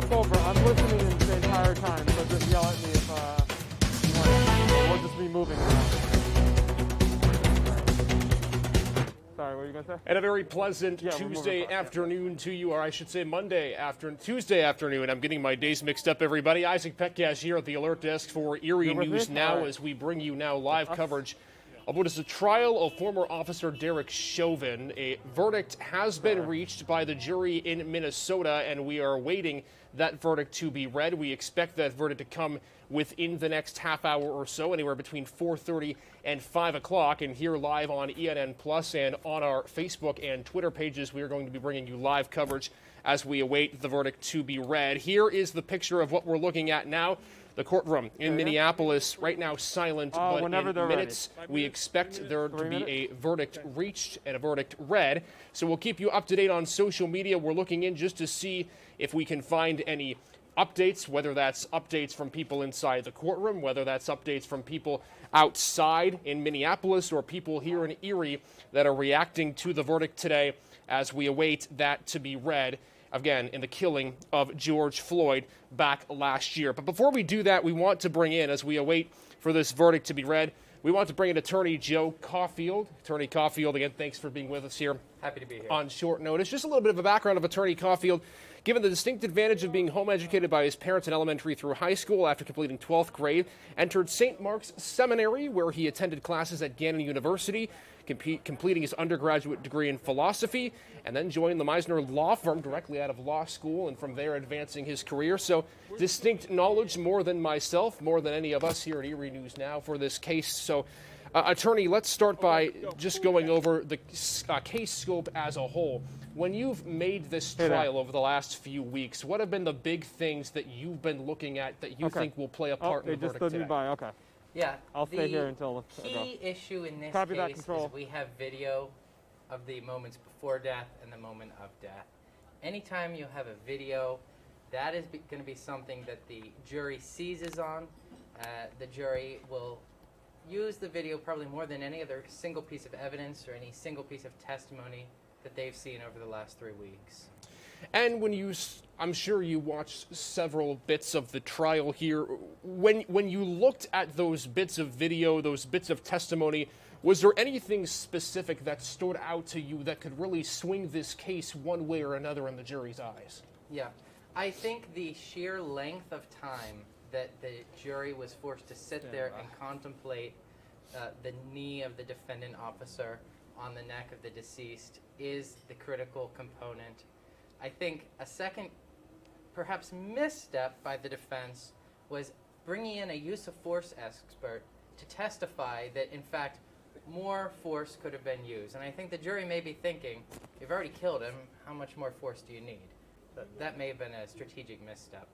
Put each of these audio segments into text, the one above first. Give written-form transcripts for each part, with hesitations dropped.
talk over. I'm listening the entire time, so just yell at me if you want. We'll just be moving around. Sorry, what were you going to say? And a very pleasant Tuesday afternoon to you, or I should say Tuesday afternoon. I'm getting my days mixed up, everybody. Isaac Petcash here at the Alert Desk for Erie News Now as we bring you now live coverage of what is the trial of former officer Derek Chauvin. A verdict has been reached by the jury in Minnesota, and we are awaiting that verdict to be read. We expect that verdict to come within the next half hour or so, anywhere between 4:30 and 5 o'clock. And here live on ENN Plus and on our Facebook and Twitter pages, we are going to be bringing you live coverage as we await the verdict to be read. Here is the picture of what we're looking at now. The courtroom in Minneapolis, right now silent, but in minutes we expect there to be a verdict reached and a verdict read. So we'll keep you up to date on social media. We're looking in just to see if we can find any updates, whether that's updates from people inside the courtroom, whether that's updates from people outside in Minneapolis or people here in Erie that are reacting to the verdict today as we await that to be read. Again, in the killing of George Floyd back last year. But before we do that, we want to bring in, as we await for this verdict to be read, we want to bring in Attorney Joe Caulfield. Attorney Caulfield, again, thanks for being with us here. Happy to be here. On short notice. Just a little bit of a background of Attorney Caulfield. Given the distinct advantage of being home educated by his parents in elementary through high school after completing 12th grade, entered St. Mark's Seminary, where he attended classes at Gannon University, completing his undergraduate degree in philosophy, and then joined the Meisner Law Firm directly out of law school, and from there advancing his career. So distinct knowledge, more than myself, more than any of us here at Erie News Now for this case. So, Attorney, let's start by just going over the case scope as a whole. When you've made this trial over the last few weeks, what have been the big things that you've been looking at that you think will play a part in the verdict today? Okay. Yeah, I'll stay here until the key issue in this case is we have video of the moments before death and the moment of death. Anytime you have a video, that is going to be something that the jury seizes on. The jury will use the video probably more than any other single piece of evidence or any single piece of testimony that they've seen over the last 3 weeks. And I'm sure you watched several bits of the trial here. When you looked at those bits of video, those bits of testimony, was there anything specific that stood out to you that could really swing this case one way or another in the jury's eyes? Yeah, I think the sheer length of time that the jury was forced to sit there and contemplate the knee of the defendant officer on the neck of the deceased is the critical component. I think a second, perhaps misstep by the defense was bringing in a use of force expert to testify that, in fact, more force could have been used. And I think the jury may be thinking, you've already killed him, how much more force do you need? That may have been a strategic misstep.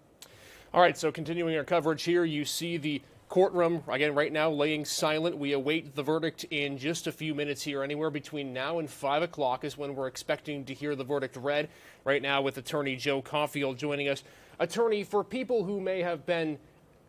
All right, so continuing our coverage here, you see the courtroom, again, right now laying silent. We await the verdict in just a few minutes here. Anywhere between now and 5 o'clock is when we're expecting to hear the verdict read. Right now with Attorney Joe Caulfield joining us. Attorney, for people who may have been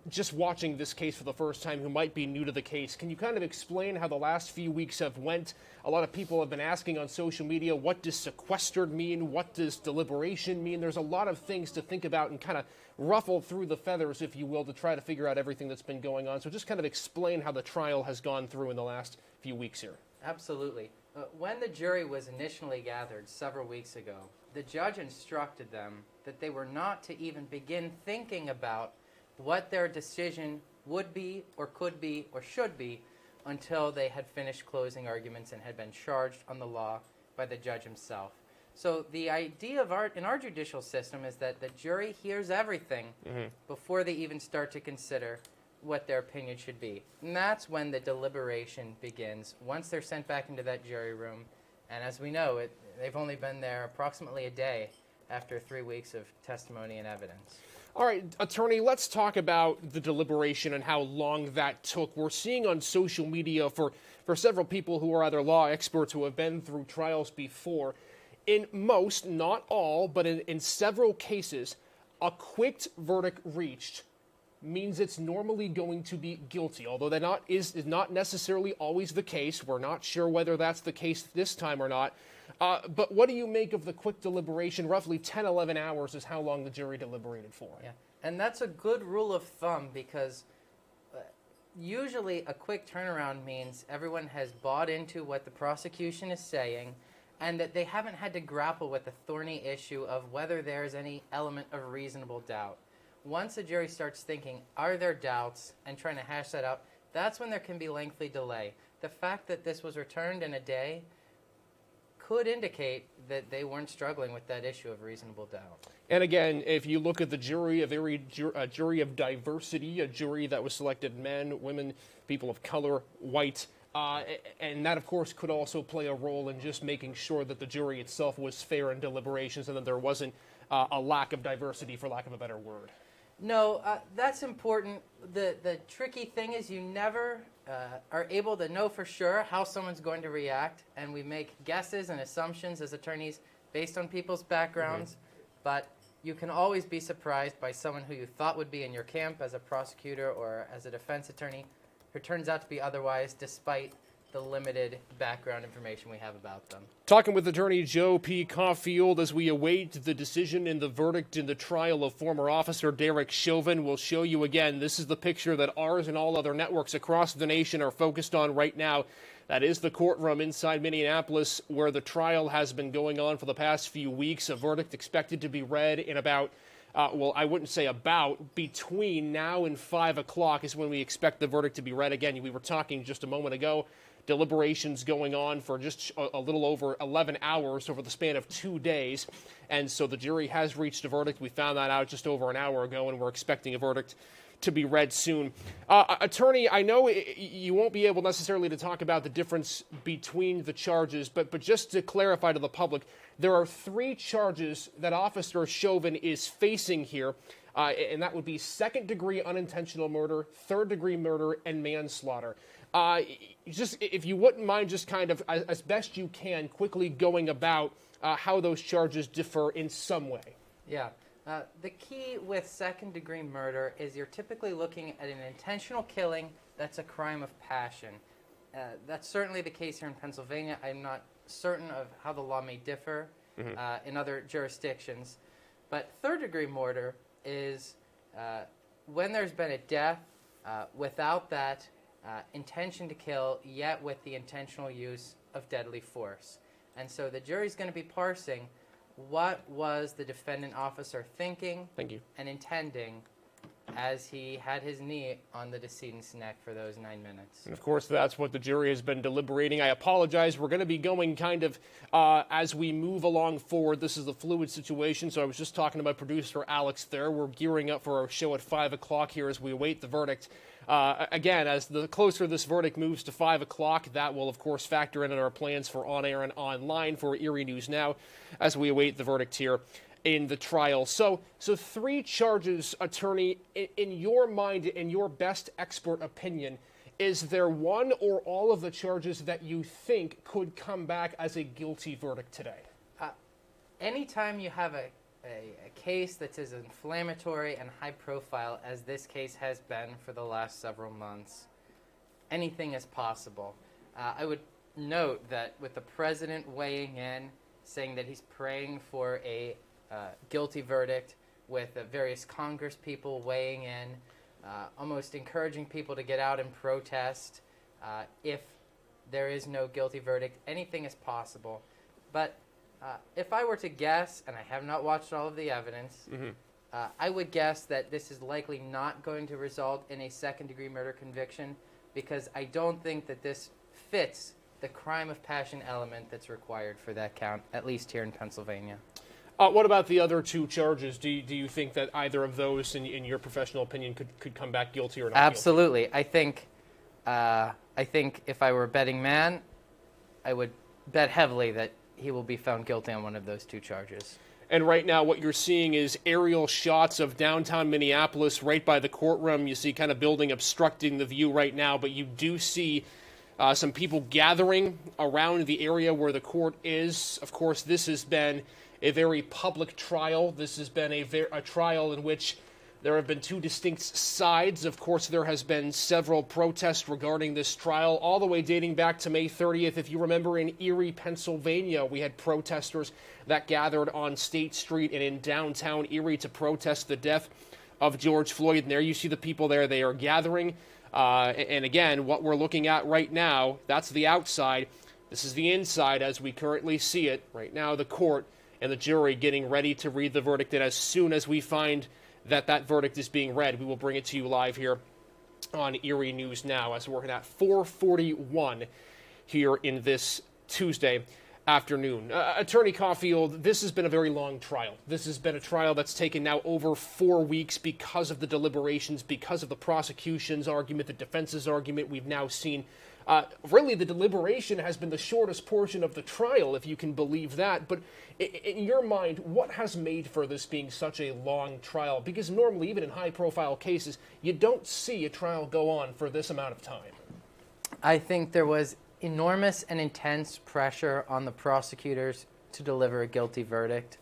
just watching this case for the first time, who might be new to the case, can you kind of explain how the last few weeks have went? A lot of people have been asking on social media, what does sequestered mean? What does deliberation mean? There's a lot of things to think about and kind of ruffle through the feathers, if you will, to try to figure out everything that's been going on. So just kind of explain how the trial has gone through in the last few weeks here. Absolutely. When the jury was initially gathered several weeks ago, the judge instructed them that they were not to even begin thinking about what their decision would be or could be or should be until they had finished closing arguments and had been charged on the law by the judge himself. So the idea of in our judicial system is that the jury hears everything before they even start to consider what their opinion should be. And that's when the deliberation begins, once they're sent back into that jury room. And as we know, they've only been there approximately a day after 3 weeks of testimony and evidence. All right, Attorney, let's talk about the deliberation and how long that took. We're seeing on social media for several people who are either law experts who have been through trials before, in most, not all, but in several cases, a quick verdict reached means it's normally going to be guilty, although that is not necessarily always the case. We're not sure whether that's the case this time or not. But what do you make of the quick deliberation? Roughly 10, 11 hours is how long the jury deliberated for. Yeah, and that's a good rule of thumb because usually a quick turnaround means everyone has bought into what the prosecution is saying and that they haven't had to grapple with the thorny issue of whether there's any element of reasonable doubt. Once a jury starts thinking, are there doubts, and trying to hash that out, that's when there can be lengthy delay. The fact that this was returned in a day could indicate that they weren't struggling with that issue of reasonable doubt. And again, if you look at the jury, a jury of diversity, a jury that was selected men, women, people of color, white, and that, of course, could also play a role in just making sure that the jury itself was fair in deliberations and that there wasn't a lack of diversity, for lack of a better word. No, that's important. The tricky thing is you never are able to know for sure how someone's going to react, and we make guesses and assumptions as attorneys based on people's backgrounds, but you can always be surprised by someone who you thought would be in your camp as a prosecutor or as a defense attorney who turns out to be otherwise, despite the limited background information we have about them. Talking with attorney Joe P. Caulfield as we await the decision in the verdict in the trial of former officer Derek Chauvin. We'll show you again. This is the picture that ours and all other networks across the nation are focused on right now. That is the courtroom inside Minneapolis where the trial has been going on for the past few weeks. A verdict expected to be read in about well, I wouldn't say about, between now and 5 o'clock is when we expect the verdict to be read. Again, we were talking just a moment ago, deliberations going on for just a little over 11 hours over the span of 2 days. And so the jury has reached a verdict. We found that out just over an hour ago, and we're expecting a verdict to be read soon. Attorney, I know you won't be able necessarily to talk about the difference between the charges, but just to clarify to the public, there are 3 charges that Officer Chauvin is facing here, and that would be second-degree unintentional murder, third-degree murder, and manslaughter. Just if you wouldn't mind just kind of, as best you can, quickly going about how those charges differ in some way. Yeah. The key with second-degree murder is you're typically looking at an intentional killing that's a crime of passion. That's certainly the case here in Pennsylvania. I'm not certain of how the law may differ in other jurisdictions. But third-degree murder is when there's been a death without that intention to kill, yet with the intentional use of deadly force. And so the jury's going to be parsing what was the defendant officer thinking and intending as he had his knee on the decedent's neck for those 9 minutes. And of course, that's what the jury has been deliberating. I apologize. We're going to be going kind of as we move along forward. This is a fluid situation, so I was just talking to my producer, Alex, there. We're gearing up for our show at 5 o'clock here as we await the verdict. Again, as the closer this verdict moves to 5 o'clock, that will, of course, factor in our plans for on-air and online for Erie News Now as we await the verdict here in the trial. So 3 charges, attorney, in your mind, in your best expert opinion, is there one or all of the charges that you think could come back as a guilty verdict today? Anytime you have a case that's as inflammatory and high profile as this case has been for the last several months, anything is possible. I would note that with the president weighing in, saying that he's praying for a guilty verdict, with various Congress people weighing in, almost encouraging people to get out and protest if there is no guilty verdict, anything is possible. But if I were to guess, and I have not watched all of the evidence, I would guess that this is likely not going to result in a second-degree murder conviction because I don't think that this fits the crime of passion element that's required for that count, at least here in Pennsylvania. What about the other 2 charges? Do you think that either of those, in your professional opinion, could come back guilty or not? Absolutely. Guilty? I think if I were a betting man, I would bet heavily that he will be found guilty on one of those 2 charges. And right now what you're seeing is aerial shots of downtown Minneapolis right by the courtroom. You see kind of building obstructing the view right now, but you do see some people gathering around the area where the court is. Of course, this has been a very public trial. This has been a trial in which There have been two distinct sides. Of course, there has been several protests regarding this trial, all the way dating back to May 30th. If you remember, in Erie, Pennsylvania, we had protesters that gathered on State Street and in downtown Erie to protest the death of George Floyd. And there you see the people there. They are gathering. And again, what we're looking at right now, that's the outside. This is the inside as we currently see it. Right now, the court and the jury getting ready to read the verdict. And as soon as we find that verdict is being read, we will bring it to you live here on Erie News Now as we're working at 4:41 here in this Tuesday afternoon. Attorney Caulfield, this has been a very long trial. This has been a trial that's taken now over 4 weeks because of the deliberations, because of the prosecution's argument, the defense's argument. We've now seen really the deliberation has been the shortest portion of the trial, if you can believe that. But in your mind, what has made for this being such a long trial? Because normally, even in high-profile cases, you don't see a trial go on for this amount of time. I think there was enormous and intense pressure on the prosecutors to deliver a guilty verdict.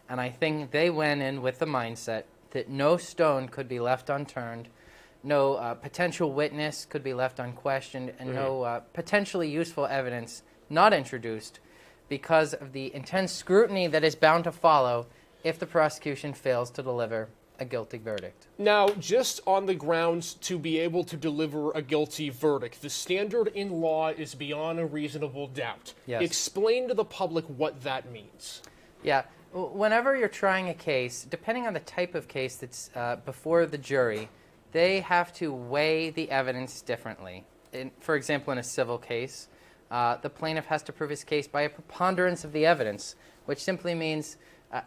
And I think they went in with the mindset that no stone could be left unturned, no potential witness could be left unquestioned, and no potentially useful evidence not introduced because of the intense scrutiny that is bound to follow if the prosecution fails to deliver a guilty verdict. Now, just on the grounds to be able to deliver a guilty verdict, the standard in law is beyond a reasonable doubt. Yes. Explain to the public what that means. Yeah. Whenever you're trying a case, depending on the type of case that's before the jury, they have to weigh the evidence differently. For example, in a civil case, the plaintiff has to prove his case by a preponderance of the evidence, which simply means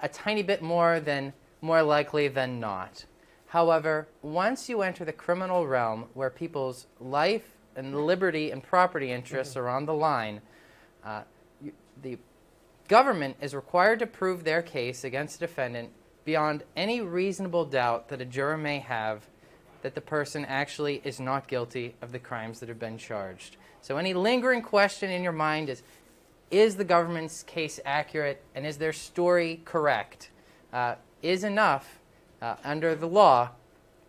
a tiny bit more likely than not. However, once you enter the criminal realm where people's life and liberty and property interests are on the line, the government is required to prove their case against the defendant beyond any reasonable doubt that a juror may have that the person actually is not guilty of the crimes that have been charged. So any lingering question in your mind is the government's case accurate and is their story correct, is enough under the law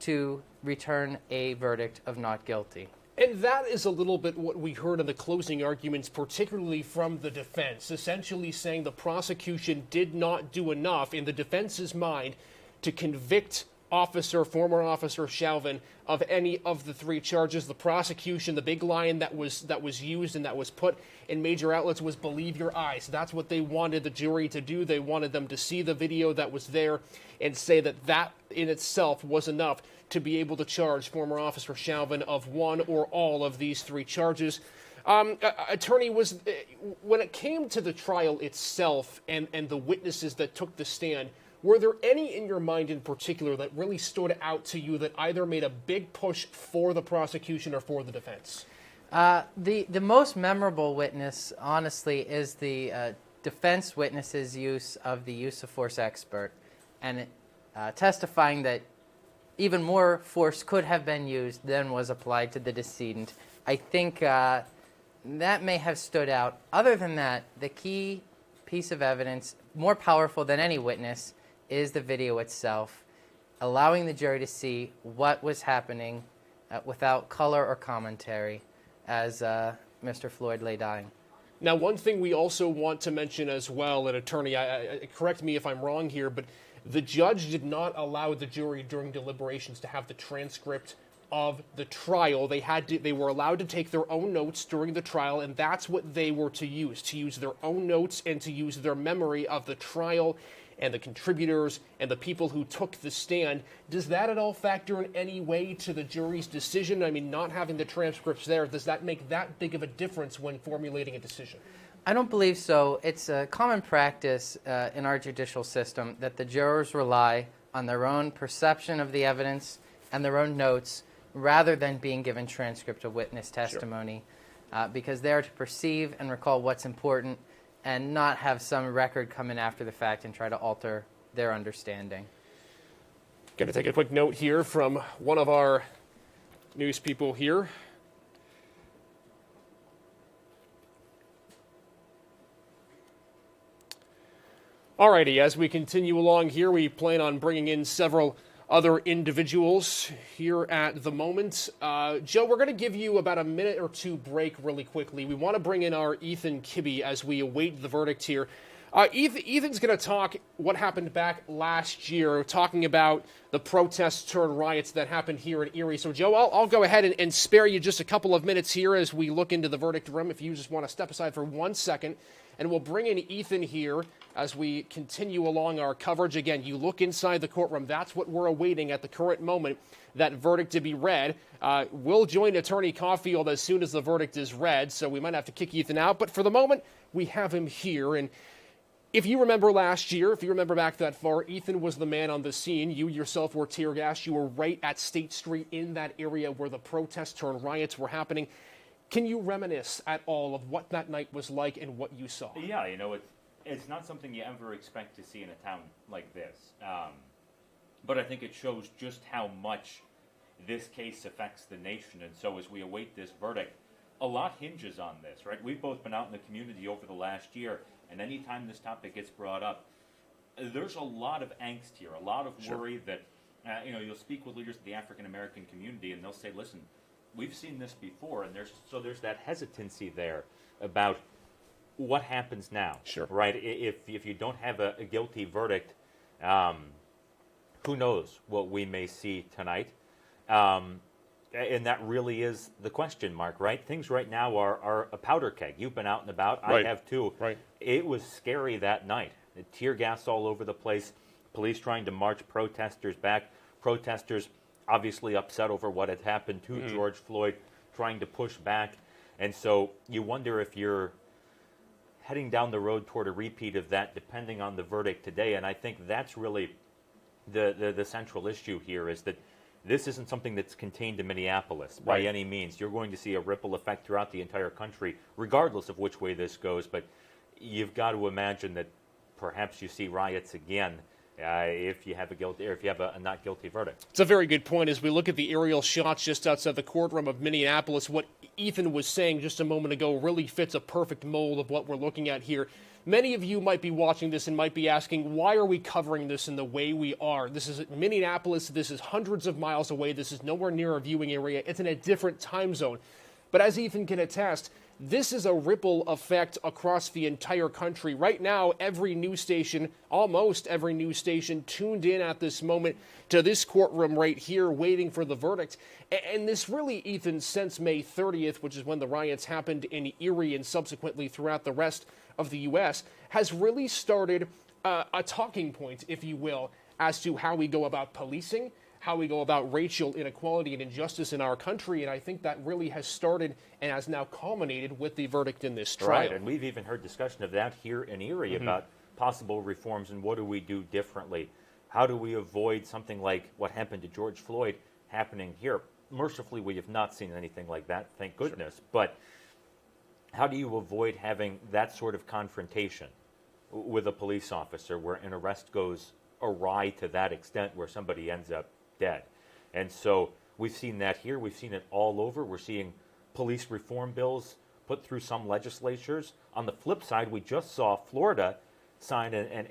to return a verdict of not guilty. And that is a little bit what we heard in the closing arguments, particularly from the defense, essentially saying the prosecution did not do enough in the defense's mind to convict former officer Chauvin of any of the three charges. The prosecution, the big line that was used and that was put in major outlets was believe your eyes. That's what they wanted the jury to do. They wanted them to see the video that was there and say that in itself was enough to be able to charge former officer Chauvin of one or all of these three charges. Attorney, when it came to the trial itself and the witnesses that took the stand, were there any in your mind in particular that really stood out to you that either made a big push for the prosecution or for the defense? The most memorable witness, honestly, is the defense witness's use of the use of force expert and testifying that even more force could have been used than was applied to the decedent. I think that may have stood out. Other than that, the key piece of evidence, more powerful than any witness, is the video itself, allowing the jury to see what was happening without color or commentary as Mr. Floyd lay dying. Now, one thing we also want to mention as well, and attorney, correct me if I'm wrong here, but the judge did not allow the jury during deliberations to have the transcript of the trial. They were allowed to take their own notes during the trial, and that's what they were to use their own notes and to use their memory of the trial and the contributors and the people who took the stand. Does that at all factor in any way to the jury's decision? I mean, not having the transcripts there, does that make that big of a difference when formulating a decision? I don't believe so. It's a common practice in our judicial system that the jurors rely on their own perception of the evidence and their own notes rather than being given transcript of witness testimony, because they're to perceive and recall what's important and not have some record come in after the fact and try to alter their understanding. Going to take a quick note here from one of our news people here. Alrighty, as we continue along here, we plan on bringing in several other individuals here at the moment. Joe, we're going to give you about a minute or two break really quickly. We want to bring in our Ethan Kibbe as we await the verdict here. Ethan's going to talk what happened back last year, talking about the protests turned riots that happened here in Erie. So, Joe, I'll go ahead and spare you just a couple of minutes here as we look into the verdict room, if you just want to step aside for 1 second. And we'll bring in Ethan here as we continue along our coverage. Again, you look inside the courtroom. That's what we're awaiting at the current moment, that verdict to be read. We'll join Attorney Caulfield as soon as the verdict is read, so we might have to kick Ethan out. But for the moment, we have him here. And if you remember last year, if you remember back that far, Ethan was the man on the scene. You yourself were tear gassed. You were right at State Street in that area where the protests turned riots were happening. Can you reminisce at all of what that night was like and what you saw? Yeah, you know, it's not something you ever expect to see in a town like this. But I think it shows just how much this case affects the nation. And so as we await this verdict, a lot hinges on this, right? We've both been out in the community over the last year, and anytime this topic gets brought up, there's a lot of angst here, a lot of worry that, you know, you'll speak with leaders of the African-American community, and they'll say, listen, we've seen this before, and there's that hesitancy there about what happens now, right? If you don't have a guilty verdict, who knows what we may see tonight? And that really is the question mark, right? Things right now are a powder keg. You've been out and about. Right. I have too. Right. It was scary that night. The tear gas all over the place. Police trying to march protesters back. Protesters obviously upset over what had happened to George Floyd, trying to push back. And so you wonder if you're heading down the road toward a repeat of that, depending on the verdict today. And I think that's really the central issue here, is that this isn't something that's contained to Minneapolis by any means. You're going to see a ripple effect throughout the entire country, regardless of which way this goes. But you've got to imagine that perhaps you see riots again if you have a not guilty verdict. It's a very good point. As we look at the aerial shots just outside the courtroom of Minneapolis, what Ethan was saying just a moment ago really fits a perfect mold of what we're looking at here. Many of you might be watching this and might be asking, why are we covering this in the way we are? This is Minneapolis. This is hundreds of miles away. This is nowhere near a viewing area. It's in a different time zone. But as Ethan can attest, this is a ripple effect across the entire country. Right now, every news station, almost every news station, tuned in at this moment to this courtroom right here, waiting for the verdict. And this really, Ethan, since May 30th, which is when the riots happened in Erie and subsequently throughout the rest of the U.S., has really started a talking point, if you will, as to how we go about policing, how we go about racial inequality and injustice in our country. And I think that really has started and has now culminated with the verdict in this trial. Right, and we've even heard discussion of that here in Erie about possible reforms and what do we do differently. How do we avoid something like what happened to George Floyd happening here? Mercifully, we have not seen anything like that, thank goodness. But how do you avoid having that sort of confrontation with a police officer where an arrest goes awry to that extent where somebody ends up dead? And so we've seen that here. We've seen it all over. We're seeing police reform bills put through some legislatures. On the flip side, we just saw Florida sign an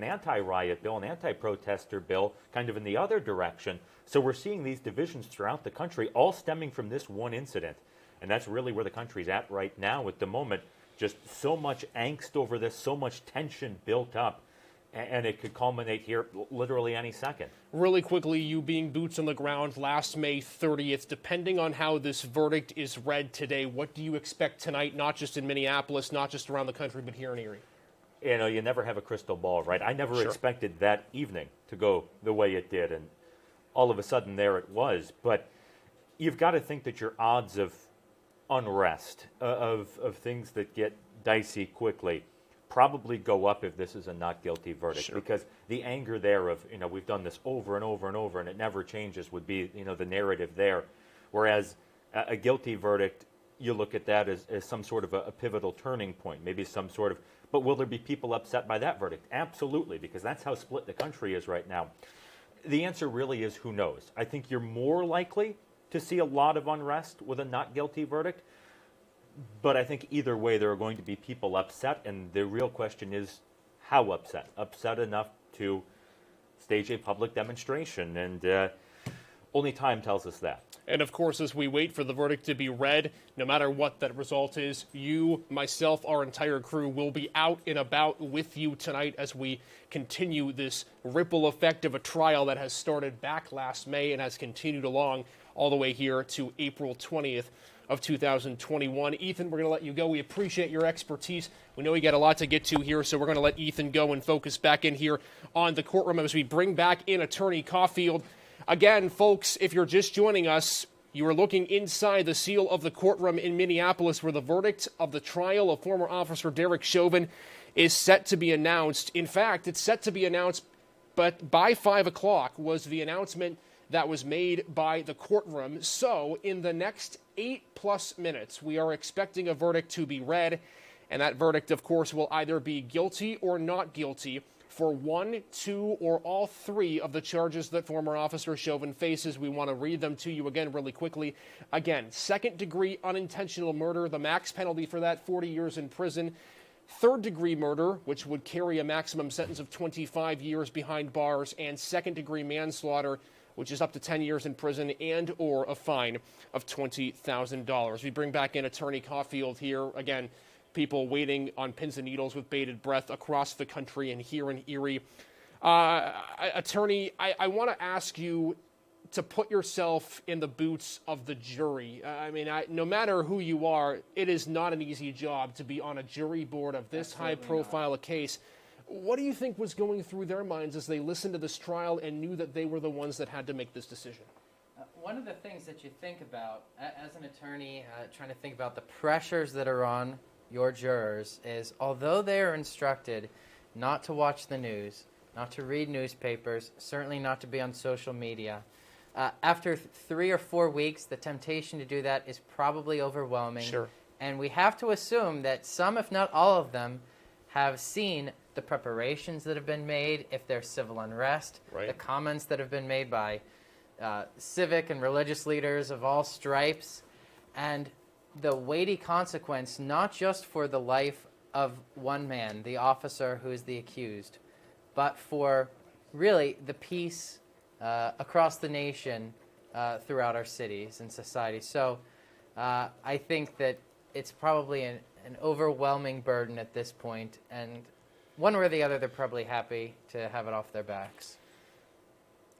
anti-riot bill, an anti-protester bill, kind of in the other direction. So we're seeing these divisions throughout the country, all stemming from this one incident. And that's really where the country's at right now at the moment. Just so much angst over this, so much tension built up. And it could culminate here literally any second. Really quickly, you being boots on the ground last May 30th, depending on how this verdict is read today, what do you expect tonight, not just in Minneapolis, not just around the country, but here in Erie? You know, you never have a crystal ball, right? I never expected that evening to go the way it did, and all of a sudden there it was. But you've got to think that your odds of unrest, of things that get dicey quickly, probably go up if this is a not guilty verdict, because the anger there of, you know, we've done this over and over and over and it never changes would be, you know, the narrative there. Whereas a guilty verdict, you look at that as some sort of a pivotal turning point, maybe some sort of, but will there be people upset by that verdict? Absolutely, because that's how split the country is right now. The answer really is who knows. I think you're more likely to see a lot of unrest with a not guilty verdict. But I think either way, there are going to be people upset, and the real question is how upset? Upset enough to stage a public demonstration, and only time tells us that. And of course, as we wait for the verdict to be read, no matter what that result is, you, myself, our entire crew will be out and about with you tonight as we continue this ripple effect of a trial that has started back last May and has continued along all the way here to April 20th of 2021. Ethan, we're going to let you go. We appreciate your expertise. We know you got a lot to get to here, so we're going to let Ethan go and focus back in here on the courtroom as we bring back in Attorney Caulfield. Again, folks, if you're just joining us, you are looking inside the seal of the courtroom in Minneapolis where the verdict of the trial of former officer Derek Chauvin is set to be announced. In fact, it's set to be announced, but by 5 o'clock was the announcement that was made by the courtroom. So in the next 8+ minutes, we are expecting a verdict to be read, and that verdict, of course, will either be guilty or not guilty for 1, 2, or all 3 of the charges that former Officer Chauvin faces. We want to read them to you again really quickly. Again, second-degree unintentional murder, the max penalty for that, 40 years in prison. Third-degree murder, which would carry a maximum sentence of 25 years behind bars, and second-degree manslaughter, which is up to 10 years in prison and or a fine of $20,000. We bring back in Attorney Caulfield here. Again, people waiting on pins and needles with bated breath across the country and here in Erie. Attorney, I want to ask you to put yourself in the boots of the jury. I mean, no matter who you are, it is not an easy job to be on a jury board of this high-profile a case. What do you think was going through their minds as they listened to this trial and knew that they were the ones that had to make this decision? One of the things that you think about as an attorney, trying to think about the pressures that are on your jurors is, although they are instructed not to watch the news, not to read newspapers, certainly not to be on social media, after 3 or 4 weeks, the temptation to do that is probably overwhelming. Sure. And we have to assume that some, if not all of them, have seen the preparations that have been made, if there's civil unrest, right, the comments that have been made by civic and religious leaders of all stripes, and the weighty consequence, not just for the life of one man, the officer who is the accused, but for really the peace across the nation throughout our cities and society. So I think that it's probably an overwhelming burden at this point, and one way or the other, they're probably happy to have it off their backs.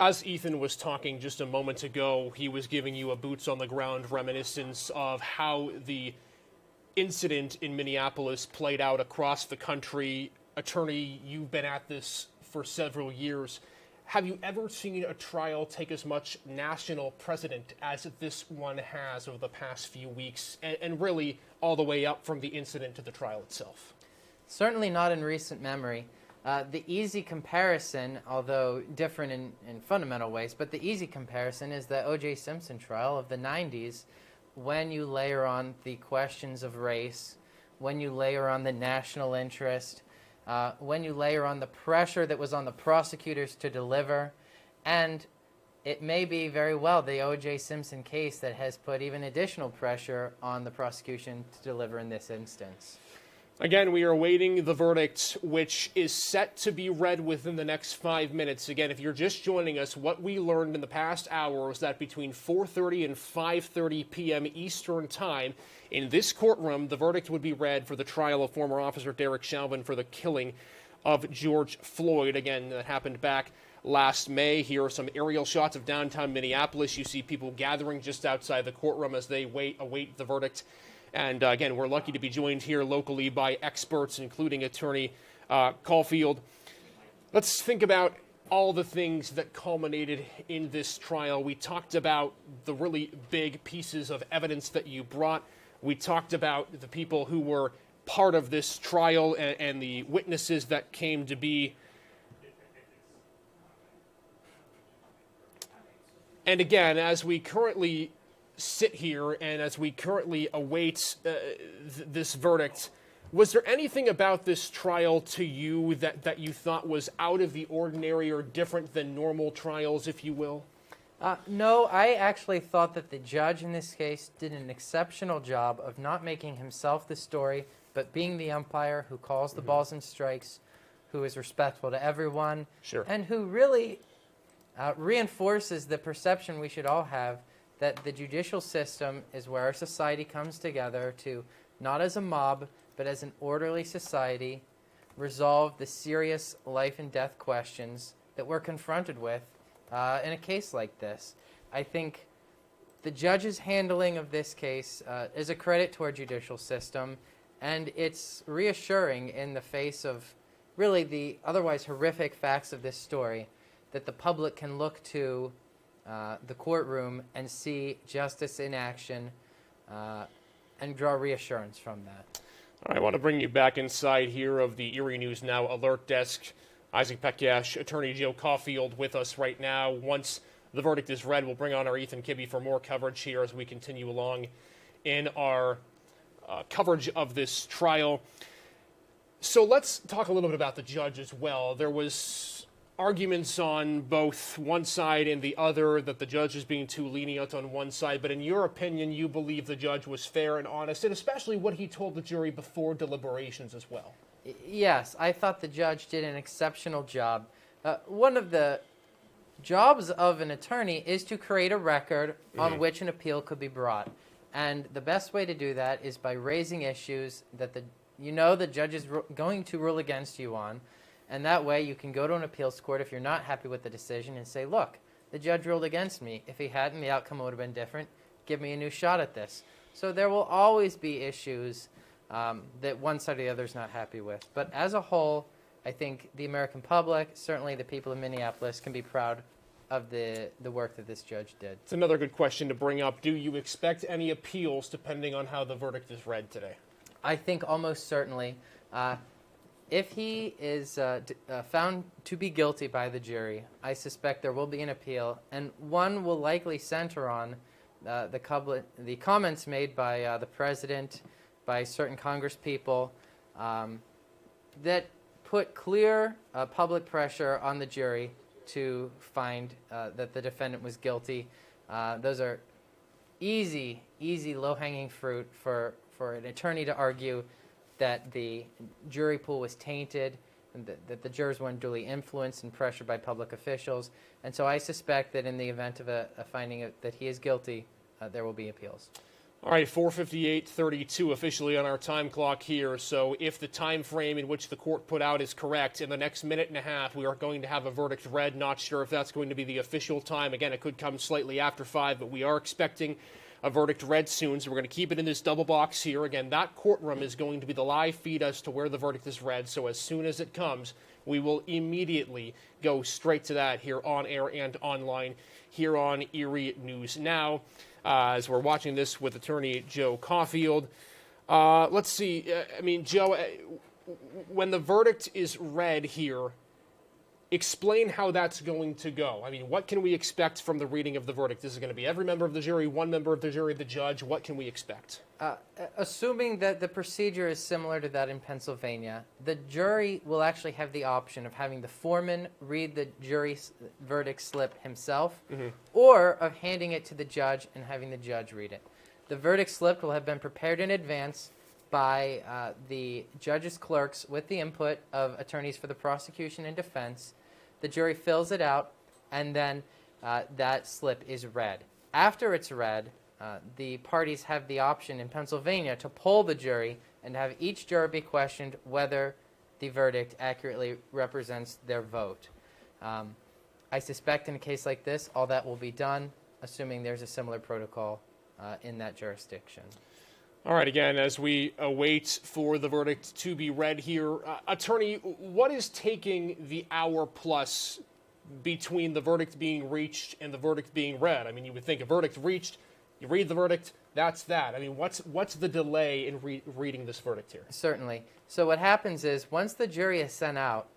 As Ethan was talking just a moment ago, he was giving you a boots-on-the-ground reminiscence of how the incident in Minneapolis played out across the country. Attorney, you've been at this for several years. Have you ever seen a trial take as much national precedent as this one has over the past few weeks, and really all the way up from the incident to the trial itself? Certainly not in recent memory. The easy comparison, although different in fundamental ways, but the easy comparison is the O.J. Simpson trial of the 90s, when you layer on the questions of race, when you layer on the national interest, when you layer on the pressure that was on the prosecutors to deliver, and it may be very well the O.J. Simpson case that has put even additional pressure on the prosecution to deliver in this instance. Again, we are awaiting the verdict, which is set to be read within the next 5 minutes. Again, if you're just joining us, what we learned in the past hour was that between 4:30 and 5:30 p.m. Eastern Time, in this courtroom, the verdict would be read for the trial of former officer Derek Chauvin for the killing of George Floyd. Again, that happened back last May. Here are some aerial shots of downtown Minneapolis. You see people gathering just outside the courtroom as they await the verdict. And again, we're lucky to be joined here locally by experts, including Attorney Caulfield. Let's think about all the things that culminated in this trial. We talked about the really big pieces of evidence that you brought. We talked about the people who were part of this trial and the witnesses that came to be. And again, as we currently sit here and as we currently await this verdict, was there anything about this trial to you that you thought was out of the ordinary or different than normal trials, if you will? No, I actually thought that the judge in this case did an exceptional job of not making himself the story, but being the umpire who calls the balls and strikes, who is respectful to everyone, Sure. and who really reinforces the perception we should all have that the judicial system is where our society comes together to, not as a mob, but as an orderly society, resolve the serious life and death questions that we're confronted with in a case like this. I think the judge's handling of this case is a credit to our judicial system, and it's reassuring in the face of really the otherwise horrific facts of this story that the public can look to the courtroom and see justice in action and draw reassurance from that. All right, I want to bring you back inside here of the Erie News Now alert desk. Isaac Pekyash, Attorney Joe Caulfield with us right now. Once the verdict is read, we'll bring on our Ethan Kibbe for more coverage here as we continue along in our coverage of this trial. So let's talk a little bit about the judge as well. There was arguments on both one side and the other that the judge is being too lenient on one side, but in your opinion, you believe the judge was fair and honest, and especially what he told the jury before deliberations as well. Yes, I thought the judge did an exceptional job. One of the jobs of an attorney is to create a record on which an appeal could be brought. And the best way to do that is by raising issues that the judge is going to rule against you on. And that way you can go to an appeals court if you're not happy with the decision and say, look, the judge ruled against me. If he hadn't, the outcome would have been different. Give me a new shot at this. So there will always be issues that one side or the other is not happy with. But as a whole, I think the American public, certainly the people of Minneapolis, can be proud of the work that this judge did. It's another good question to bring up. Do you expect any appeals depending on how the verdict is read today? I think almost certainly. If he is found to be guilty by the jury, I suspect there will be an appeal, and one will likely center on the comments made by the president, by certain congresspeople, that put clear public pressure on the jury to find that the defendant was guilty. Those are easy, low-hanging fruit for an attorney to argue that the jury pool was tainted, and that the jurors were unduly influenced and pressured by public officials. And so I suspect that in the event of a finding that he is guilty, there will be appeals. All right, 4:58:32 officially on our time clock here. So if the time frame in which the court put out is correct, in the next minute and a half, we are going to have a verdict read. Not sure if that's going to be the official time. Again, it could come slightly after 5, but we are expecting a verdict read soon, so we're going to keep it in this double box here. Again, that courtroom is going to be the live feed as to where the verdict is read, so as soon as it comes, we will immediately go straight to that here on air and online here on Erie News Now. As we're watching this with Attorney Joe Caulfield. Let's see. Joe, when the verdict is read here, explain how that's going to go. I mean, what can we expect from the reading of the verdict? Is it going to be every member of the jury, one member of the jury, the judge? What can we expect? Assuming that the procedure is similar to that in Pennsylvania, the jury will actually have the option of having the foreman read the jury's verdict slip himself, or of handing it to the judge and having the judge read it. The verdict slip will have been prepared in advance by the judge's clerks with the input of attorneys for the prosecution and defense. The jury fills it out, and then that slip is read. After it's read, the parties have the option in Pennsylvania to poll the jury and have each juror be questioned whether the verdict accurately represents their vote. I suspect in a case like this, all that will be done, assuming there's a similar protocol in that jurisdiction. All right, again, as we await for the verdict to be read here, Attorney, what is taking the hour plus between the verdict being reached and the verdict being read? I mean, you would think a verdict reached, you read the verdict, that's that. I mean, what's the delay in reading this verdict here? Certainly. So what happens is once the jury is sent out,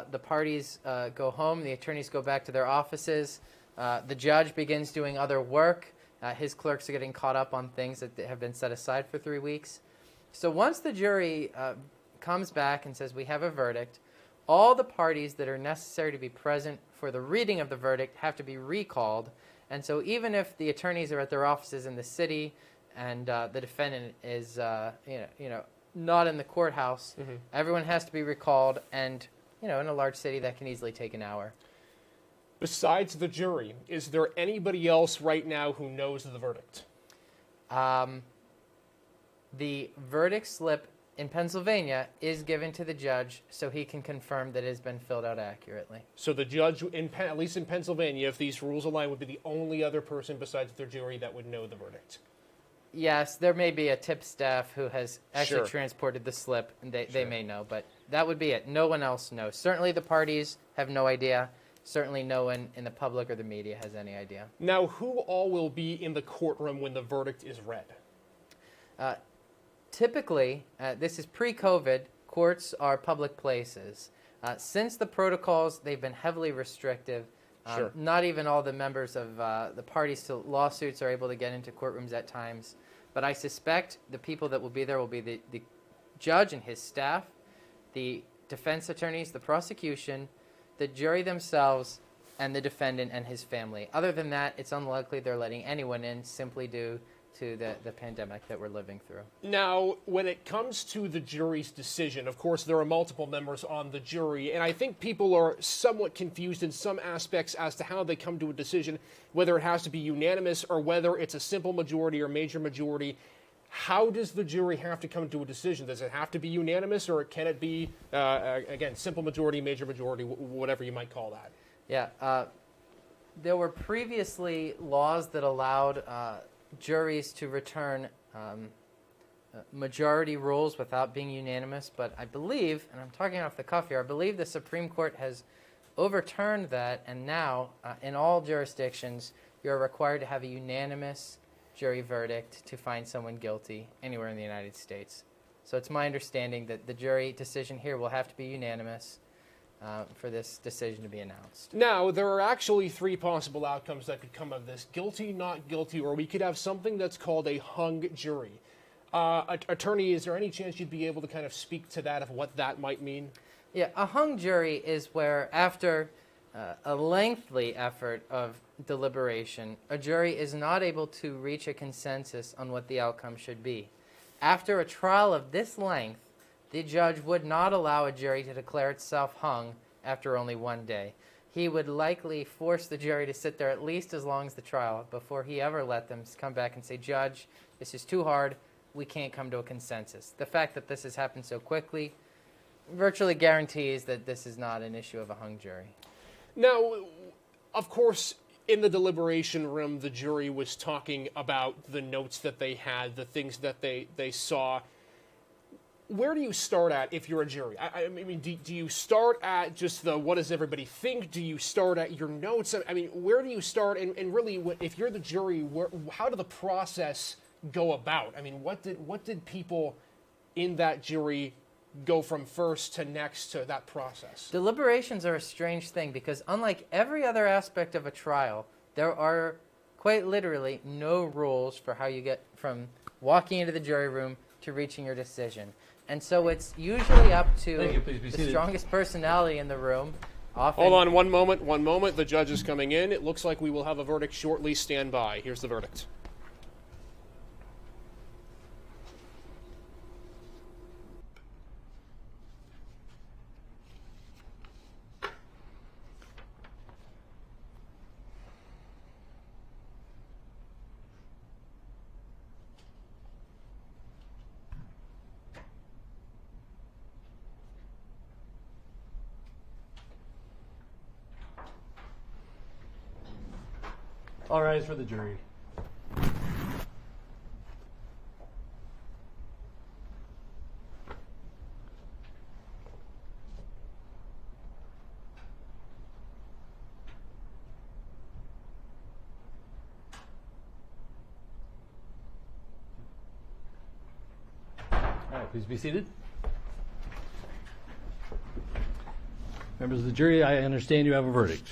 the parties go home, the attorneys go back to their offices, the judge begins doing other work. His clerks are getting caught up on things that have been set aside for 3 weeks. So once the jury comes back and says we have a verdict, all the parties that are necessary to be present for the reading of the verdict have to be recalled. And so even if the attorneys are at their offices in the city and the defendant is not in the courthouse, everyone has to be recalled, and in a large city, that can easily take an hour. Besides the jury, is there anybody else right now who knows the verdict? The verdict slip in Pennsylvania is given to the judge so he can confirm that it has been filled out accurately. So the judge, at least in Pennsylvania, if these rules align, would be the only other person besides the jury that would know the verdict. Yes, there may be a tip staff who has actually Sure. transported the slip, and they may know, but that would be it. No one else knows. Certainly the parties have no idea. Certainly no one in the public or the media has any idea. Now, who all will be in the courtroom when the verdict is read? Typically, this is pre-COVID, courts are public places. Since the protocols, they've been heavily restrictive. Sure. Not even all the members of the parties to lawsuits are able to get into courtrooms at times. But I suspect the people that will be there will be the judge and his staff, the defense attorneys, the prosecution, the jury themselves, and the defendant and his family. Other than that, it's unlikely they're letting anyone in simply due to the pandemic that we're living through. Now, when it comes to the jury's decision, of course, there are multiple members on the jury, and I think people are somewhat confused in some aspects as to how they come to a decision, whether it has to be unanimous or whether it's a simple majority or major majority. How does the jury have to come to a decision? Does it have to be unanimous, or can it be, again, simple majority, major majority, whatever you might call that? Yeah, there were previously laws that allowed juries to return majority rules without being unanimous, but I believe, and I'm talking off the cuff here, I believe the Supreme Court has overturned that, and now in all jurisdictions you're required to have a unanimous jury verdict to find someone guilty anywhere in the United States. So it's my understanding that the jury decision here will have to be unanimous for this decision to be announced. Now, there are actually three possible outcomes that could come of this: guilty, not guilty, or we could have something that's called a hung jury. Attorney, is there any chance you'd be able to kind of speak to that, of what that might mean? Yeah, a hung jury is where after a lengthy effort of deliberation, a jury is not able to reach a consensus on what the outcome should be. After a trial of this length, the judge would not allow a jury to declare itself hung after only one day. He would likely force the jury to sit there at least as long as the trial before he ever let them come back and say, "Judge, this is too hard. We can't come to a consensus." The fact that this has happened so quickly virtually guarantees that this is not an issue of a hung jury. Now, of course, in the deliberation room, the jury was talking about the notes that they had, the things that they saw. Where do you start at if you're a jury? I mean, do you start at just the what does everybody think? Do you start at your notes? I mean, where do you start? And really, if you're the jury, how did the process go about? I mean, what did people in that jury go from first to next to that process? Deliberations are a strange thing because unlike every other aspect of a trial, there are quite literally no rules for how you get from walking into the jury room to reaching your decision. And so it's usually up to the strongest personality in the room. Often, hold on one moment. The judge is coming in. It looks like we will have a verdict shortly. Stand by. Here's the verdict. All rise for the jury. All right, please be seated. Members of the jury, I understand you have a verdict.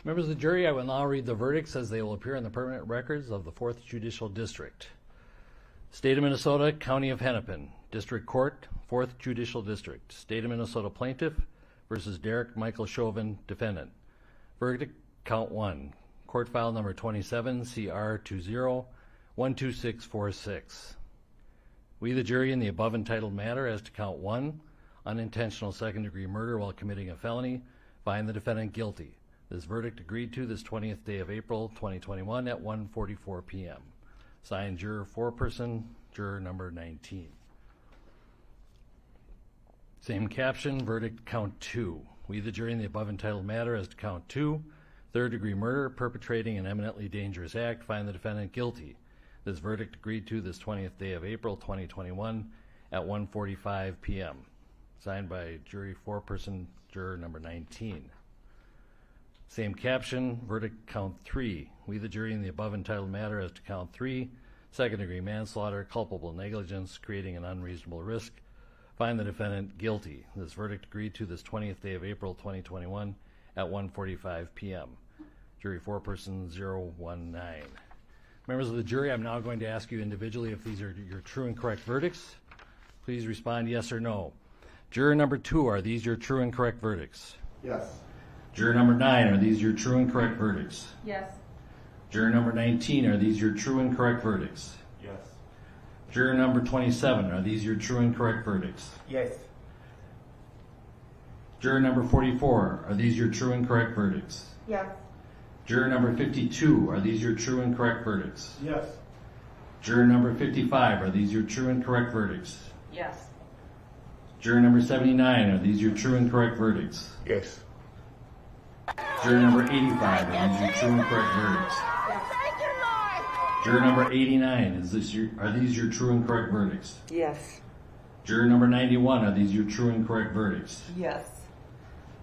Members of the jury, I will now read the verdicts as they will appear in the permanent records of the 4th Judicial District. State of Minnesota, County of Hennepin. District Court, 4th Judicial District, State of Minnesota Plaintiff versus Derek Michael Chauvin, Defendant. Verdict, Count 1. Court file number 27, CR 20-12646. We, the jury, in the above entitled matter as to Count 1, unintentional second-degree murder while committing a felony, find the defendant guilty. This verdict agreed to this 20th day of April 2021 at 1:44 p.m. Signed, juror foreperson, juror number 19. Same caption, verdict count 2. We, the jury, in the above entitled matter as to count 2, third-degree murder, perpetrating an eminently dangerous act, find the defendant guilty. This verdict agreed to this 20th day of April 2021 at 1:45 p.m. Signed by jury foreperson, juror number 19. Same caption, verdict count 3. We, the jury, in the above entitled matter as to count 3, second-degree manslaughter, culpable negligence, creating an unreasonable risk, find the defendant guilty. This verdict agreed to this 20th day of April 2021 at 1:45 p.m. Jury foreperson 019. Members of the jury, I'm now going to ask you individually if these are your true and correct verdicts. Please respond yes or no. Juror number 2, are these your true and correct verdicts? Yes. Juror number 9, are these your true and correct verdicts? Yes. Juror number 19, are these your true and correct verdicts? Yes. Juror number 27, are these your true and correct verdicts? Yes. Juror number 44, are these your true and correct verdicts? Yes. Juror number 52, are these your true and correct verdicts? Yes. Juror number 55, are these your true and correct verdicts? Yes. Juror number 79, are these your true and correct verdicts? Yes. Juror number 85, are these your true and correct verdicts? Juror number 89, are these your true and correct verdicts? Yes. Juror number 91, are these your true and correct verdicts? Yes.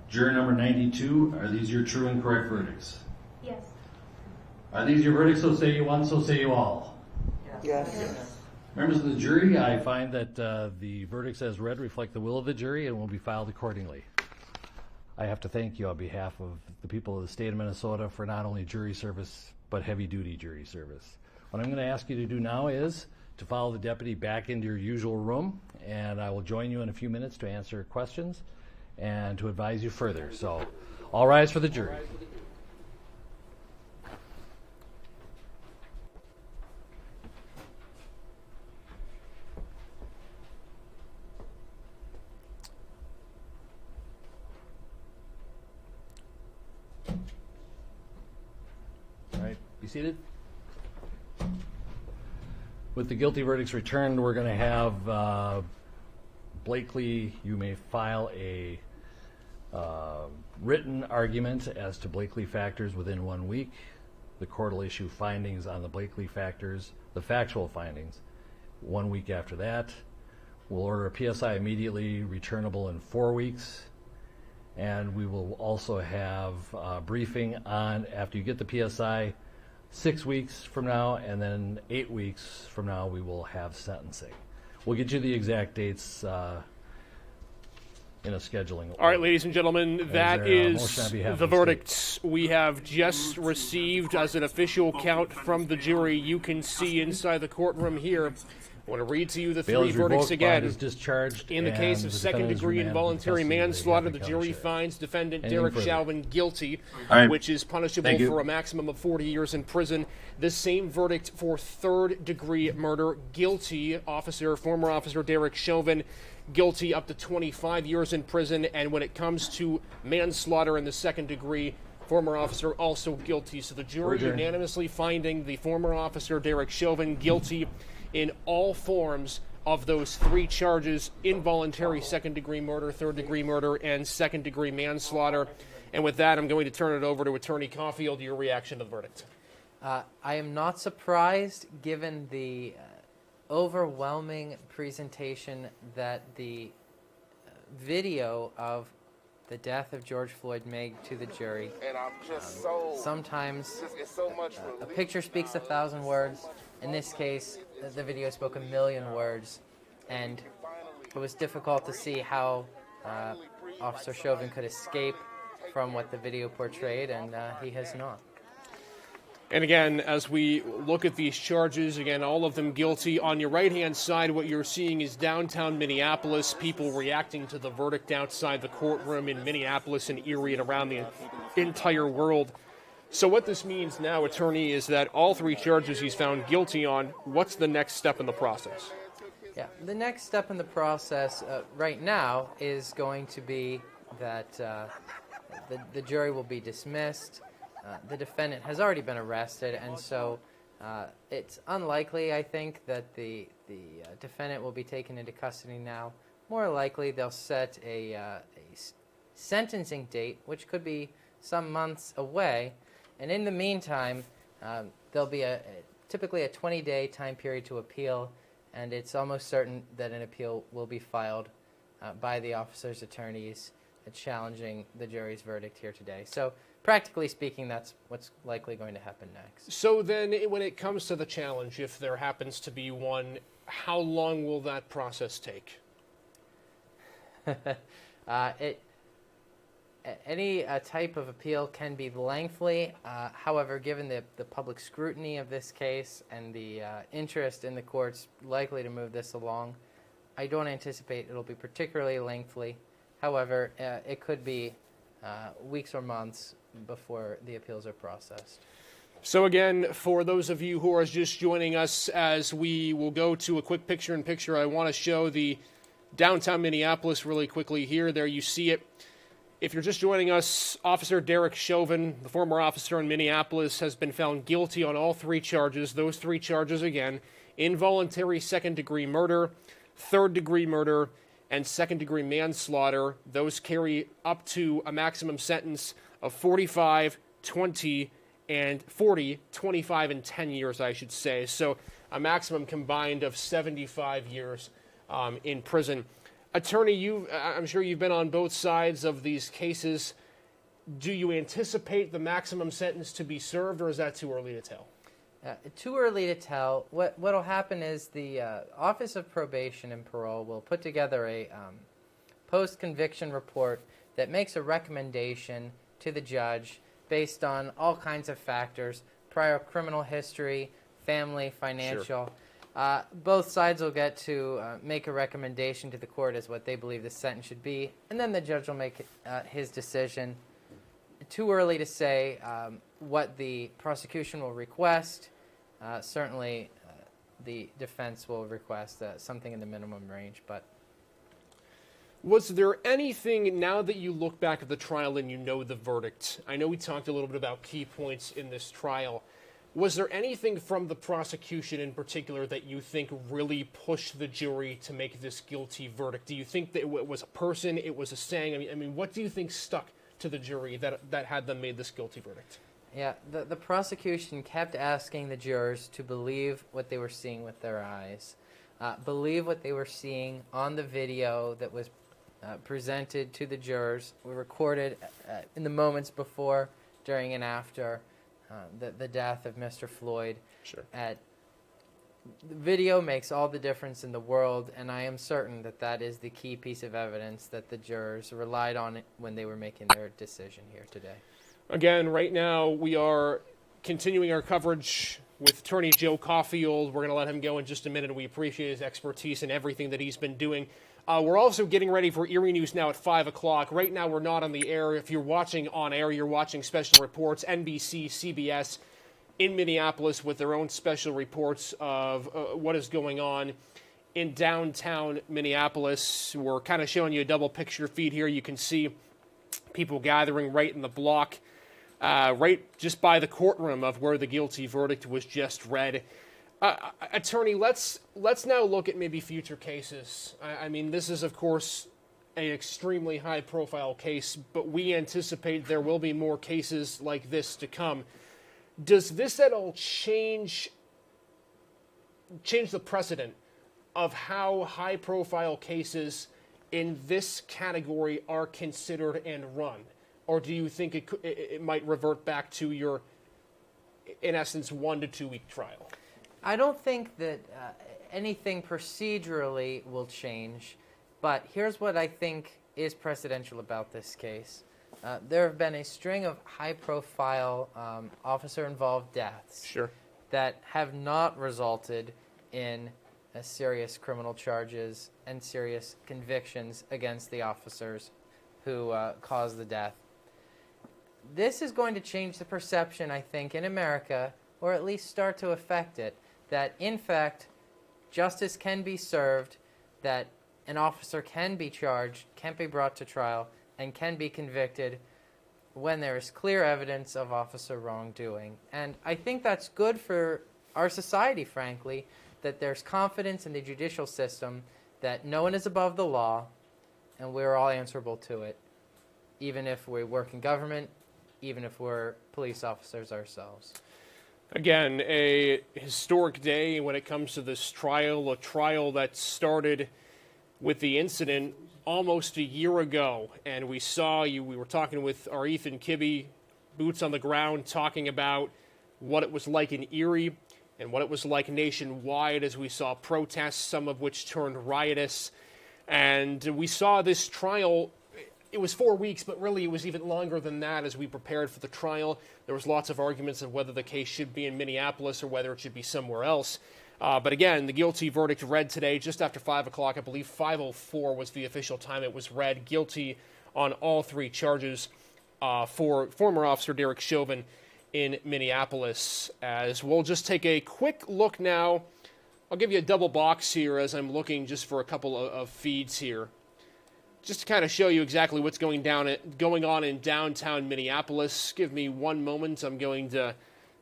Juror number 92, are these your true and correct verdicts? Yes. Are these your verdicts, so say you one, so say you all? Yes. Members of the jury, I find that the verdicts as read reflect the will of the jury and will be filed accordingly. I have to thank you on behalf of the people of the state of Minnesota for not only jury service, but heavy-duty jury service. What I'm going to ask you to do now is to follow the deputy back into your usual room, and I will join you in a few minutes to answer questions and to advise you further. So, all rise for the jury. All right, be seated. With the guilty verdicts returned, we're going to have Blakely, you may file a written argument as to Blakely factors within 1 week. The court will issue findings on the Blakely factors, the factual findings, 1 week after that. We'll order a PSI immediately returnable in 4 weeks. And we will also have a briefing on, after you get the PSI, 6 weeks from now, and then 8 weeks from now we will have sentencing. We'll get you the exact dates in a scheduling. All right, ladies and gentlemen, that is the verdicts we have just received as an official count from the jury. You can see inside the courtroom here. I want to read to you the three verdicts again. In the case of second-degree involuntary manslaughter, the jury finds defendant Derek Chauvin guilty, which is punishable for a maximum of 40 years in prison. The same verdict for third-degree murder, guilty former officer Derek Chauvin, guilty up to 25 years in prison. And when it comes to manslaughter in the second degree, former officer also guilty. So the jury unanimously finding the former officer Derek Chauvin guilty in all forms of those three charges: involuntary second-degree murder, third-degree murder, and second-degree manslaughter. And with that, I'm going to turn it over to Attorney Caulfield. Your reaction to the verdict? I am not surprised, given the overwhelming presentation that the video of the death of George Floyd made to the jury. And I'm just sometimes it's so much a picture speaks 1,000 words. In this case, the video spoke 1,000,000 words, and it was difficult to see how Officer Chauvin could escape from what the video portrayed, and he has not. And again, as we look at these charges, again, all of them guilty. On your right-hand side, what you're seeing is downtown Minneapolis, people reacting to the verdict outside the courtroom in Minneapolis and Erie and around the entire world. So what this means now, attorney, is that all three charges he's found guilty on. What's the next step in the process? Yeah, the next step in the process right now is going to be that the jury will be dismissed. The defendant has already been arrested, and so it's unlikely, I think, that the defendant will be taken into custody now. More likely, they'll set a sentencing date, which could be some months away. And in the meantime, there'll be typically a 20-day time period to appeal, and it's almost certain that an appeal will be filed by the officer's attorneys challenging the jury's verdict here today. So practically speaking, that's what's likely going to happen next. So then when it comes to the challenge, if there happens to be one, how long will that process take? Any type of appeal can be lengthy. However, given the public scrutiny of this case and the interest in the courts likely to move this along, I don't anticipate it'll be particularly lengthy. However, it could be weeks or months before the appeals are processed. So again, for those of you who are just joining us, as we will go to a quick picture-in-picture, I want to show the downtown Minneapolis really quickly here. There you see it. If you're just joining us, Officer Derek Chauvin, the former officer in Minneapolis, has been found guilty on all three charges. Those three charges, again, involuntary second-degree murder, third-degree murder, and second-degree manslaughter. Those carry up to a maximum sentence of 45, 20, and 40, 25, and 10 years, I should say. So a maximum combined of 75 years in prison. Attorney, I'm sure you've been on both sides of these cases. Do you anticipate the maximum sentence to be served, or is that too early to tell? Too early to tell. What will happen is the Office of Probation and Parole will put together a post-conviction report that makes a recommendation to the judge based on all kinds of factors: prior criminal history, family, financial. Sure. Both sides will get to make a recommendation to the court as what they believe the sentence should be, and then the judge will make his decision. Too early to say what the prosecution will request. Certainly, the defense will request something in the minimum range. But was there anything, now that you look back at the trial and you know the verdict, I know we talked a little bit about key points in this trial, was there anything from the prosecution in particular that you think really pushed the jury to make this guilty verdict? Do you think that it was a person, it was a saying? I mean, what do you think stuck to the jury that had them made this guilty verdict? Yeah, the prosecution kept asking the jurors to believe what they were seeing with their eyes, believe what they were seeing on the video that was presented to the jurors, were recorded in the moments before, during, and after the death of Mr. Floyd. Sure. The video makes all the difference in the world, and I am certain that that is the key piece of evidence that the jurors relied on when they were making their decision here today. Again, right now we are continuing our coverage with attorney Joe Caulfield. We're going to let him go in just a minute, and we appreciate his expertise and everything that he's been doing. We're also getting ready for Erie News now at 5 o'clock. Right now we're not on the air. If you're watching on air, you're watching special reports, NBC, CBS, in Minneapolis with their own special reports of what is going on in downtown Minneapolis. We're kind of showing you a double picture feed here. You can see people gathering right in the block, right just by the courtroom of where the guilty verdict was just read. Attorney, let's now look at maybe future cases. I mean, this is, of course, an extremely high-profile case, but we anticipate there will be more cases like this to come. Does this at all change the precedent of how high-profile cases in this category are considered and run? Or do you think it might revert back to your, in essence, 1 to 2 week trial? I don't think that anything procedurally will change, but here's what I think is precedential about this case. there have been a string of high-profile officer-involved deaths Sure. that have not resulted in serious criminal charges and serious convictions against the officers who caused the death. This is going to change the perception, I think, in America, or at least start to affect it, that in fact justice can be served, that an officer can be charged, can be brought to trial, and can be convicted when there is clear evidence of officer wrongdoing. And I think that's good for our society, frankly, that there's confidence in the judicial system, that no one is above the law, and we're all answerable to it, even if we work in government, even if we're police officers ourselves. Again, a historic day when it comes to this trial, a trial that started with the incident almost a year ago. And we were talking with our Ethan Kibbe, boots on the ground, talking about what it was like in Erie and what it was like nationwide as we saw protests, some of which turned riotous. And we saw this trial. It was 4 weeks, but really it was even longer than that as we prepared for the trial. There was lots of arguments of whether the case should be in Minneapolis or whether it should be somewhere else. But again, the guilty verdict read today just after 5 o'clock. I believe 5:04 was the official time it was read. Guilty on all 3 charges for former officer Derek Chauvin in Minneapolis. As we'll just take a quick look now. I'll give you a double box here as I'm looking just for a couple of feeds here, just to kind of show you exactly what's going on in downtown Minneapolis. Give me one moment. I'm going to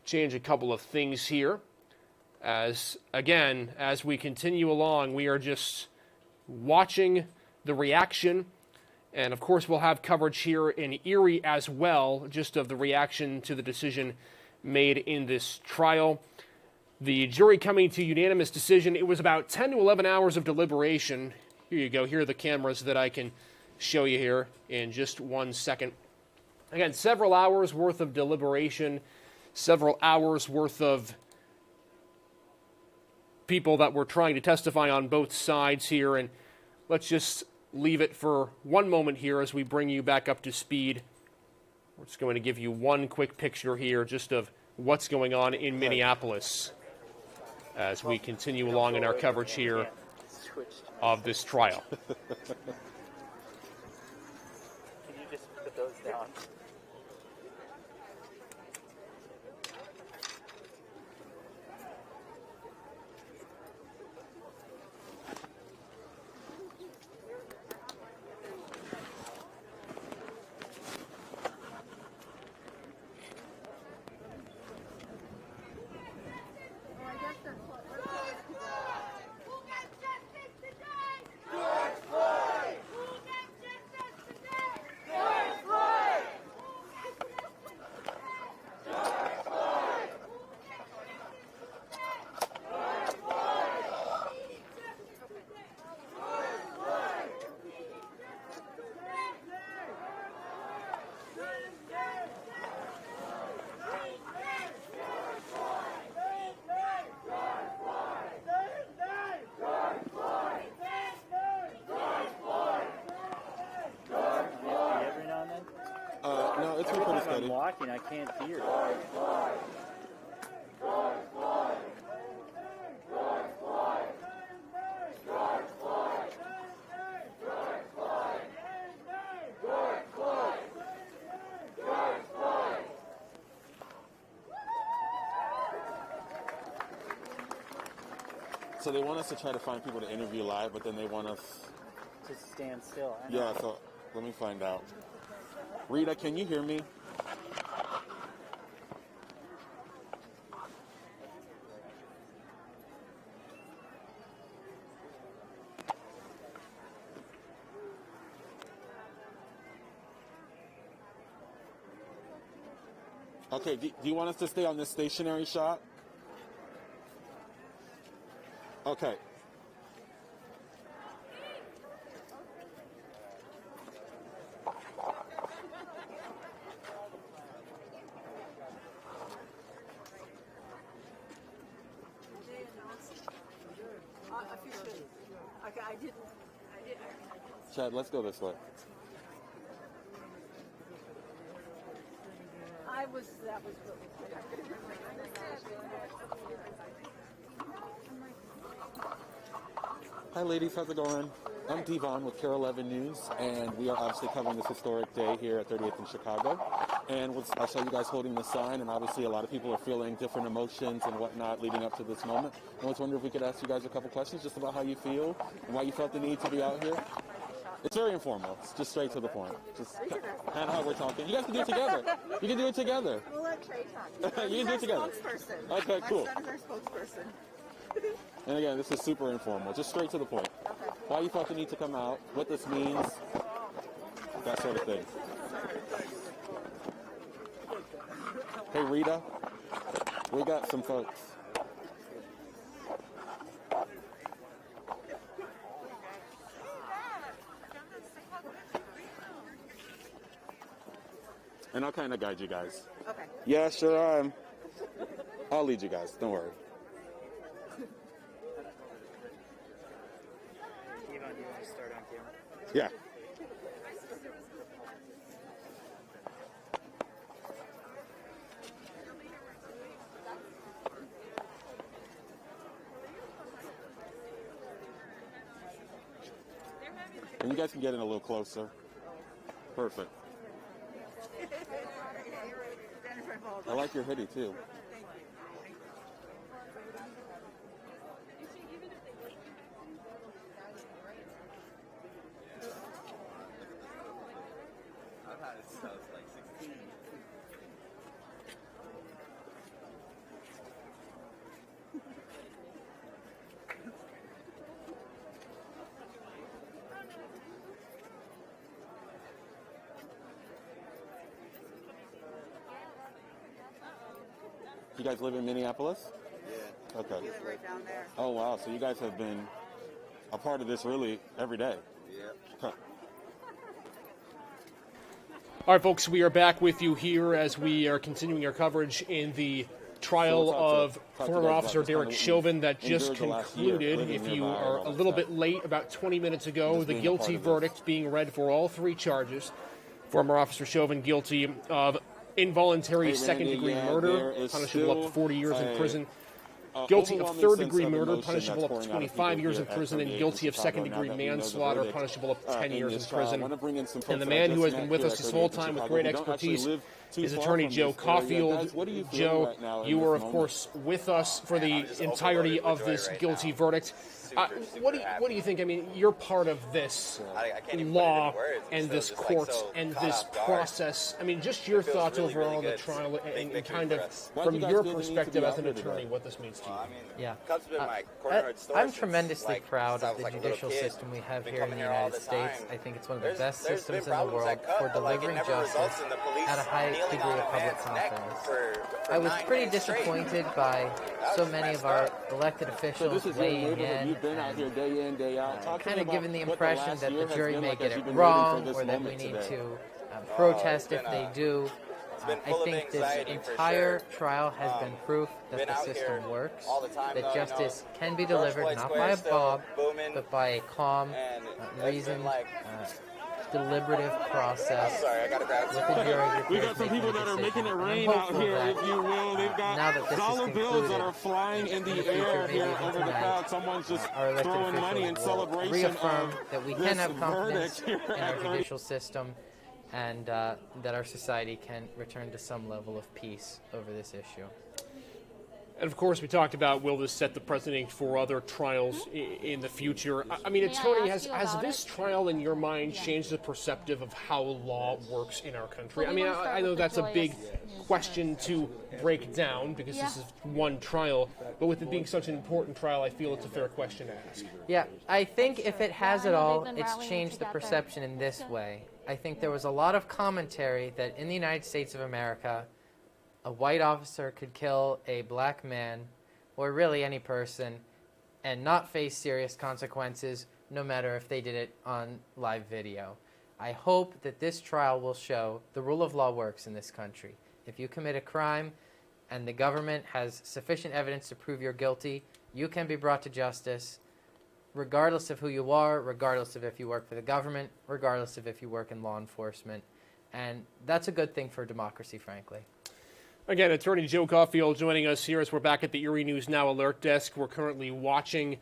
change a couple of things here. As we continue along, we are just watching the reaction. And, of course, we'll have coverage here in Erie as well, just of the reaction to the decision made in this trial. The jury coming to unanimous decision. It was about 10 to 11 hours of deliberation. Here you go. Here are the cameras that I can show you here in just 1 second. Again, several hours worth of deliberation, several hours worth of people that were trying to testify on both sides here. And let's just leave it for one moment here as we bring you back up to speed. We're just going to give you one quick picture here just of what's going on in Minneapolis as we continue along in our coverage here of this trial. Can you just put those down? No, it's been pretty steady. I'm walking, I can't hear. So they want us to try to find people to interview live, but then they want us... To stand still. Yeah, so let me find out. Rita, can you hear me? Okay, do you want us to stay on this stationary shot? Okay. Chad, let's go this way. That was what was Hi, ladies. How's it going? I'm Devon with Care 11 News, and we are obviously covering this historic day here at 38th in Chicago. And I'll show you guys holding the sign, and obviously a lot of people are feeling different emotions and whatnot leading up to this moment. I was wondering if we could ask you guys a couple questions just about how you feel and why you felt the need to be out here. It's very informal. It's just straight to the point. Just kind of how we're talking. You guys can do it together. You can do it together. We'll let Trey talk. You can do it together. Spokesperson. Okay, cool. My son is our spokesperson. And again, this is super informal, just straight to the point. Why you felt the need to come out, what this means, that sort of thing. Hey, Rita, we got some folks. And I'll kind of guide you guys. Okay. Yeah, sure am. I'll lead you guys, don't worry. Devon, do you want to start on camera? Yeah. And you guys can get in a little closer. Perfect. I like your hoodie too. I've had it since I was like 16. You guys live in Minneapolis? Yeah. Okay. We live right down there. Oh wow, so you guys have been a part of this really every day. Yeah. Huh. All right, folks, we are back with you here as we are continuing our coverage in the trial of talk to former you guys officer about Derek this Chauvin that endured just the last year, concluded. living If you nearby and are all a that little stuff. bit late, about 20 minutes ago, Just the being a part guilty of this. verdict being read for all three charges. Former officer Chauvin guilty of involuntary Hey, Randy, second-degree yeah, murder, there is punishable up to still 40 years in a prison. Guilty of overwhelming third-degree sense of murder, emotion punishable that's up to pouring out of 25 people years in here at prison, and 38th guilty of Chicago now second-degree that we know the manslaughter, verdict, punishable up to 10 in years in this trial. I prison. want to bring in some folks And the that I man just who has met been with here us at this whole 38th time with Chicago great who don't actually expertise live too is far attorney from Joe this area. Caulfield. Guys, what are you feeling Joe, right now in you this were, of moment? course, with us for the I'm just entirety overloaded of with this joy right guilty now. verdict. Super What do you think? I mean, you're part of this I can't even law put it into words. I'm and still this just, court so and caught this off guard. process. I mean, just your It feels thoughts really, overall really on the good. trial Big and victory kind for of us. Why'd from you guys your feel the need to be perspective out as an here today? attorney, what this means to you. I mean, Yeah. Cubs have been my courtyard store I'm since, tremendously like, proud since I of was, the like, a little judicial kid. system we have Been here in the coming here all United the States. time. I think it's one of the There's best been systems in the problems world at Cub, for but, like, it delivering never justice results in the police at a high kneeling degree on of a public man's neck confidence. for I was 9 pretty minutes straight. disappointed by so was many of messed our up. elected So officials this is your weighing neighborhood. in You've been out and here day in, day out. Talk to kind me of about given the what impression last that year the has jury been may like get as it you've been waiting for wrong this or that we moment need today. to protest it's if been, they do. been I full of think this anxiety for entire sure. trial has been proof that Been the out system here works, all the time, that though, you know, justice can be George delivered Floyd not Square by a still mob, booming, but by a calm, and there's reasoned, been, like, deliberative process sorry, I gotta grab with some. a jury We prepared got some to make people a that are making decision. it And I'm rain out hopeful here, that, if you will. They've now that got this is dollar bills that concluded, are flying in the future, air maybe here even over the tonight, crowd. Someone's just our elected throwing money in officials will celebration reaffirm of that we this can have confidence verdict here in at our 38th. judicial system and that our society can return to some level of peace over this issue. And of course, we talked about will this set the precedent for other trials in the future. I mean, May I Tony, ask has you about this it? trial in your mind changed the perceptive of how law works in our country? Well, I we mean, wanna start I know with the that's a big joyous news question to break down because this is one trial, but with it being such an important trial, I feel it's a fair question to ask. Yeah, I think if it has I it know all, they've been it's rallying changed the together. perception in this way. I think there was a lot of commentary that in the United States of America, a white officer could kill a black man, or really any person, and not face serious consequences, no matter if they did it on live video. I hope that this trial will show the rule of law works in this country. If you commit a crime and the government has sufficient evidence to prove you're guilty, you can be brought to justice, regardless of who you are, regardless of if you work for the government, regardless of if you work in law enforcement. And that's a good thing for democracy, frankly. Again, Attorney Joe Caulfield joining us here as we're back at the Erie News Now Alert Desk. We're currently watching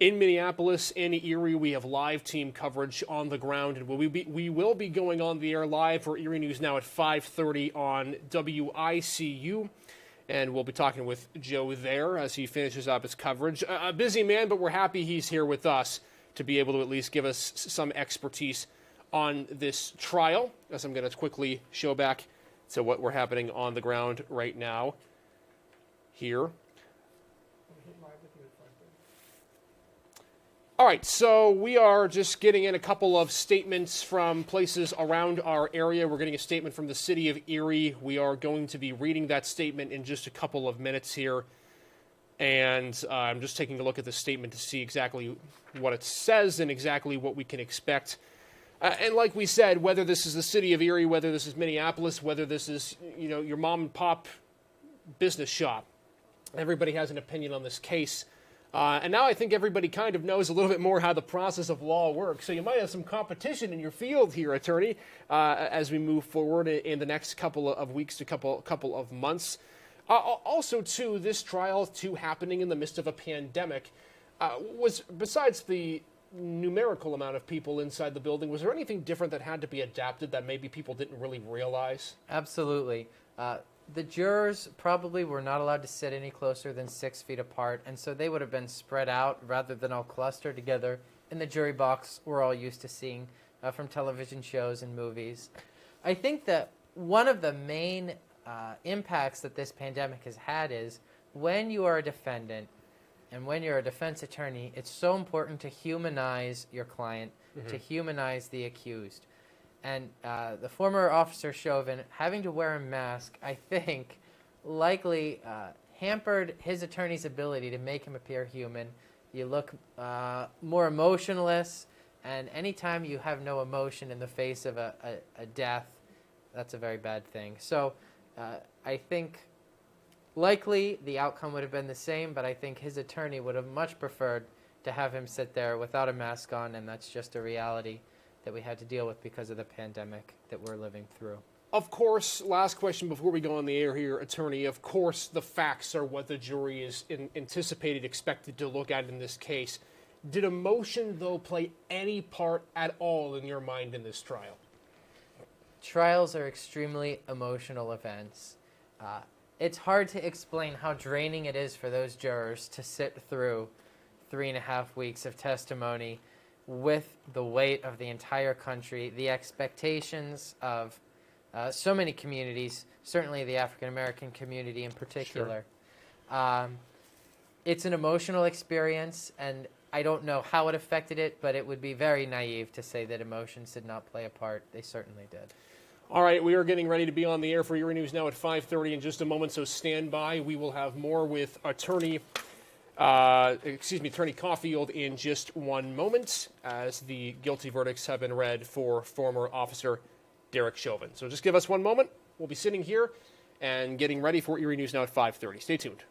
in Minneapolis, in Erie. We have live team coverage on the ground, and we will be going on the air live for Erie News Now at 5:30 on WICU, and we'll be talking with Joe there as he finishes up his coverage. A busy man, but we're happy he's here with us to be able to at least give us some expertise on this trial, as I'm going to quickly show back to what we're happening on the ground right now here. All right, so we are just getting in a couple of statements from places around our area. We're getting a statement from the City of Erie. We are going to be reading that statement in just a couple of minutes here. And I'm just taking a look at the statement to see exactly what it says and exactly what we can expect. And like we said, whether this is the City of Erie, whether this is Minneapolis, whether this is, your mom and pop business shop, everybody has an opinion on this case. And now I think everybody kind of knows a little bit more how the process of law works. So you might have some competition in your field here, Attorney, as we move forward in the next couple of weeks to couple of months. Also, too, this trial, too, happening in the midst of a pandemic, was, besides the numerical amount of people inside the building, was there anything different that had to be adapted that maybe people didn't really realize? Absolutely. The jurors probably were not allowed to sit any closer than 6 feet apart, and so they would have been spread out rather than all clustered together in the jury box we're all used to seeing from television shows and movies. I think that one of the main impacts that this pandemic has had is when you are a defendant and when you're a defense attorney, it's so important to humanize your client, to humanize the accused. And the former Officer Chauvin having to wear a mask, I think, likely hampered his attorney's ability to make him appear human. You look more emotionless, and anytime you have no emotion in the face of a death, that's a very bad thing. So I think likely the outcome would have been the same, but I think his attorney would have much preferred to have him sit there without a mask on, and that's just a reality that we had to deal with because of the pandemic that we're living through. Of course, last question before we go on the air here, Attorney, of course the facts are what the jury is expected to look at in this case. Did emotion, though, play any part at all in your mind in this trial? Trials are extremely emotional events. It's hard to explain how draining it is for those jurors to sit through 3.5 weeks of testimony with the weight of the entire country, the expectations of so many communities, certainly the African American community in particular. Sure. It's an emotional experience, and I don't know how it affected it, but it would be very naive to say that emotions did not play a part. They certainly did. All right, we are getting ready to be on the air for Erie News Now at 5:30 in just a moment, so stand by. We will have more with Attorney Caulfield in just one moment as the guilty verdicts have been read for former Officer Derek Chauvin. So just give us one moment. We'll be sitting here and getting ready for Erie News Now at 5:30. Stay tuned.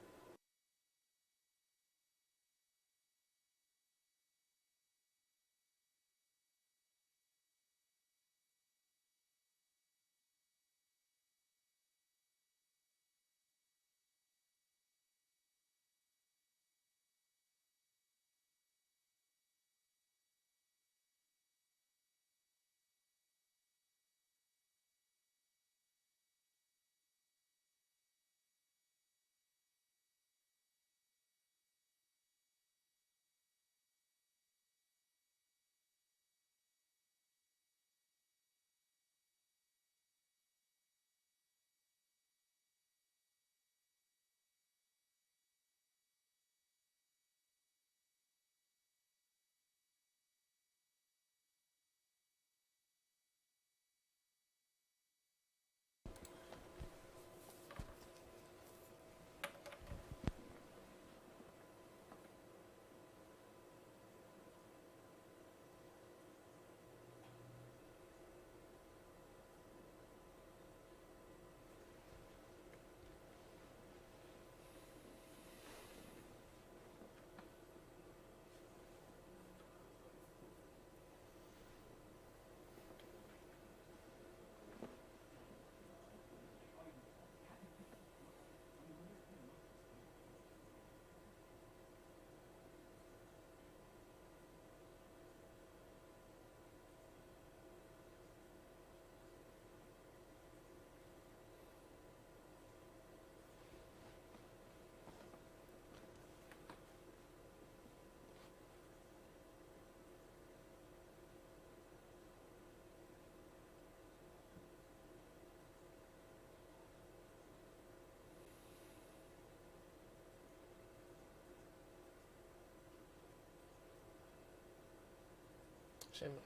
Stand by.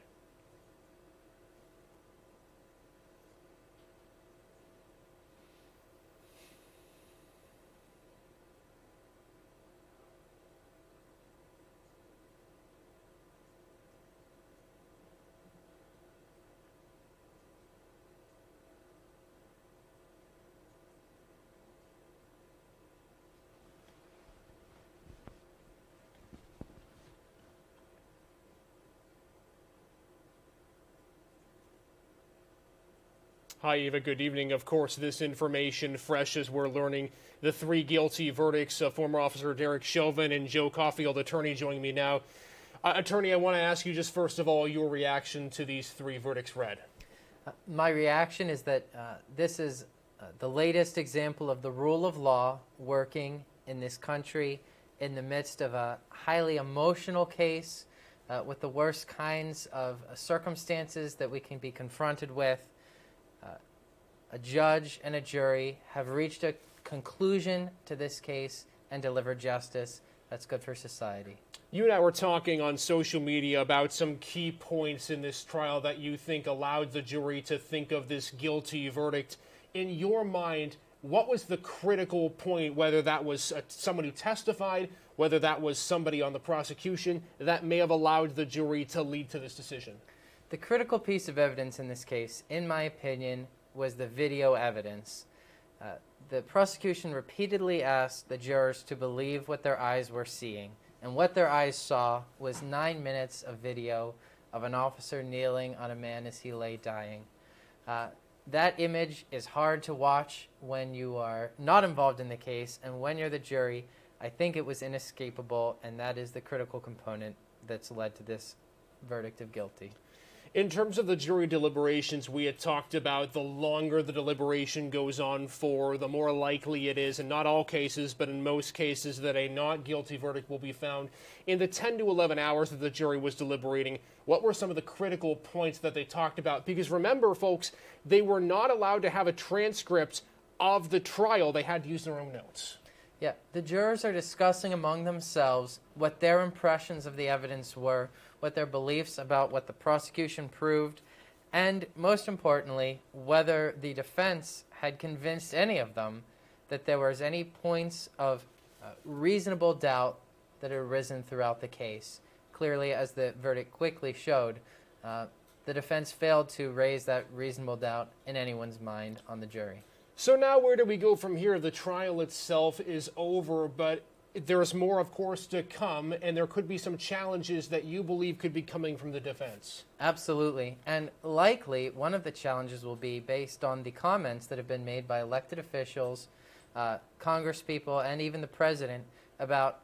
Hi, Eva. Good evening. Of course, this information fresh as we're learning the 3 guilty verdicts of former Officer Derek Chauvin and Joe Caulfield, attorney, joining me now. Attorney, I want to ask you just first of all your reaction to these 3 verdicts read. My reaction is that this is the latest example of the rule of law working in this country in the midst of a highly emotional case with the worst kinds of circumstances that we can be confronted with. A judge and a jury have reached a conclusion to this case and delivered justice. That's good for society. You and I were talking on social media about some key points in this trial that you think allowed the jury to think of this guilty verdict. In your mind, what was the critical point, whether that was someone who testified, whether that was somebody on the prosecution, that may have allowed the jury to lead to this decision? The critical piece of evidence in this case, in my opinion, was the video evidence. The prosecution repeatedly asked the jurors to believe what their eyes were seeing, and what their eyes saw was 9 minutes of video of an officer kneeling on a man as he lay dying. That image is hard to watch when you are not involved in the case, and when you're the jury, I think it was inescapable, and that is the critical component that's led to this verdict of guilty. In terms of the jury deliberations, we had talked about the longer the deliberation goes on for, the more likely it is, in not all cases, but in most cases, that a not guilty verdict will be found. In the 10 to 11 hours that the jury was deliberating, what were some of the critical points that they talked about? Because remember, folks, they were not allowed to have a transcript of the trial. They had to use their own notes. Yeah, the jurors are discussing among themselves what their impressions of the evidence were, what their beliefs about what the prosecution proved, and most importantly, whether the defense had convinced any of them that there was any points of reasonable doubt that had arisen throughout the case. Clearly, as the verdict quickly showed, the defense failed to raise that reasonable doubt in anyone's mind on the jury. So now where do we go from here? The trial itself is over, but there's more, of course, to come, and there could be some challenges that you believe could be coming from the defense. Absolutely. And likely, one of the challenges will be based on the comments that have been made by elected officials, congresspeople, and even the president about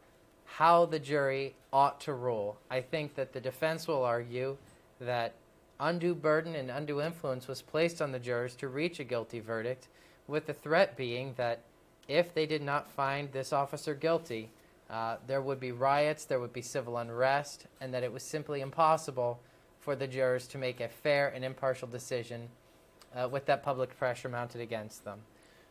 how the jury ought to rule. I think that the defense will argue that undue burden and undue influence was placed on the jurors to reach a guilty verdict, with the threat being that if they did not find this officer guilty, there would be riots, there would be civil unrest, and that it was simply impossible for the jurors to make a fair and impartial decision with that public pressure mounted against them.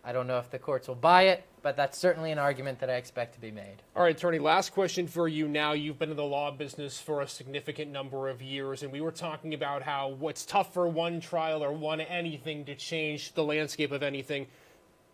I don't know if the courts will buy it, but that's certainly an argument that I expect to be made. All right, attorney, last question for you now. You've been in the law business for a significant number of years, and we were talking about how what's tough for one trial or one anything to change the landscape of anything,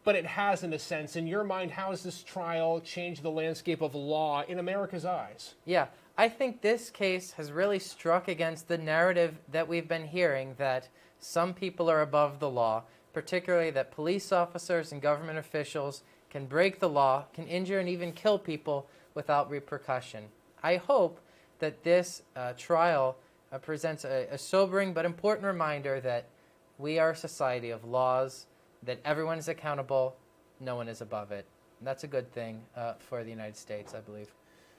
but it has in a sense. In your mind, how has this trial changed the landscape of law in America's eyes? Yeah, I think this case has really struck against the narrative that we've been hearing that some people are above the law, particularly that police officers and government officials can break the law, can injure and even kill people without repercussion. I hope that this trial presents a sobering but important reminder that we are a society of laws, that everyone is accountable, no one is above it. And that's a good thing for the United States, I believe.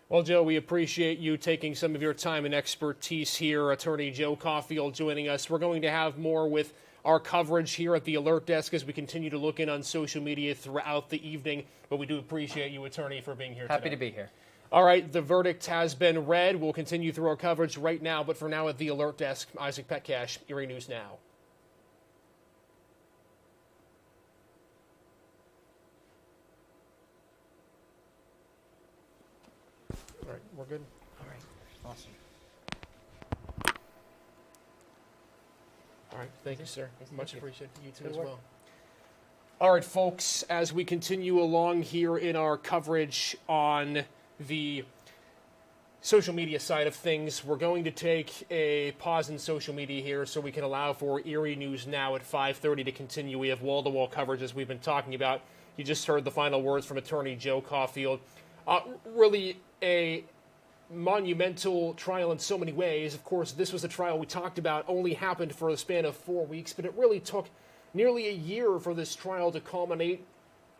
Well, Joe, we appreciate you taking some of your time and expertise here. Attorney Joe Caulfield joining us. We're going to have more with our coverage here at the Alert Desk as we continue to look in on social media throughout the evening. But we do appreciate you, attorney, for being here today. Happy to be here. All right, the verdict has been read. We'll continue through our coverage right now. But for now, at the Alert Desk, Isaac Petcash, Erie News Now. All right, we're good? All right, awesome. All right, thank you, sir. Much appreciated. You too Good as work. well. All right, folks, as we continue along here in our coverage on the social media side of things, we're going to take a pause in social media here so we can allow for Erie News Now at 5:30 to continue. We have wall-to-wall coverage, as we've been talking about. You just heard the final words from Attorney Joe Caulfield. Really a monumental trial in so many ways. Of course, this was a trial we talked about only happened for the span of 4 weeks, but it really took nearly a year for this trial to culminate.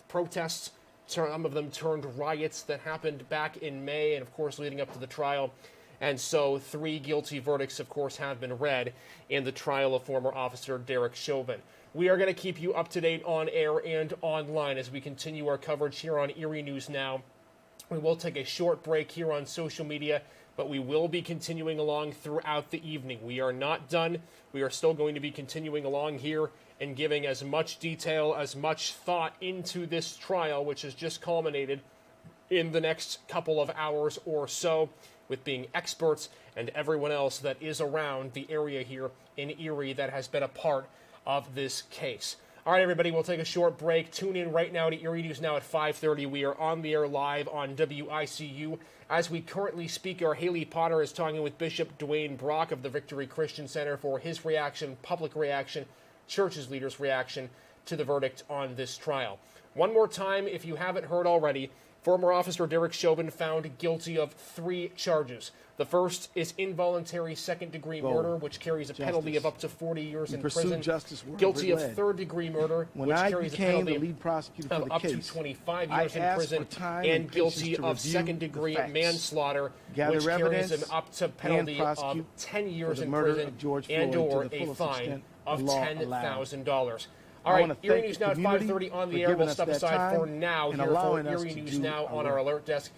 Protests, some of them turned riots that happened back in May and, of course, leading up to the trial. And so 3 guilty verdicts, of course, have been read in the trial of former officer Derek Chauvin. We are going to keep you up to date on air and online as we continue our coverage here on Erie News Now. We will take a short break here on social media, but we will be continuing along throughout the evening. We are not done. We are still going to be continuing along here and giving as much detail, as much thought into this trial, which has just culminated in the next couple of hours or so, with being experts and everyone else that is around the area here in Erie that has been a part of this case. All right, everybody, we'll take a short break. Tune in right now to Erie News Now at 5:30. We are on the air live on WICU. As we currently speak, our Haley Potter is talking with Bishop Dwayne Brock of the Victory Christian Center for his reaction, public reaction, church's leaders' reaction to the verdict on this trial. One more time, if you haven't heard already, former officer Derek Chauvin found guilty of 3 charges. The first is involuntary second-degree murder, which carries a penalty of up to 40 years in prison. Guilty of third-degree murder, which carries a penalty of up to 25 years in prison. And guilty of second-degree manslaughter, which carries an up to penalty of 10 years in prison and or a fine of $10,000. All right, Erie News Now at 5:30 on the air. We'll step aside for now here for Erie News Now on our alert desk.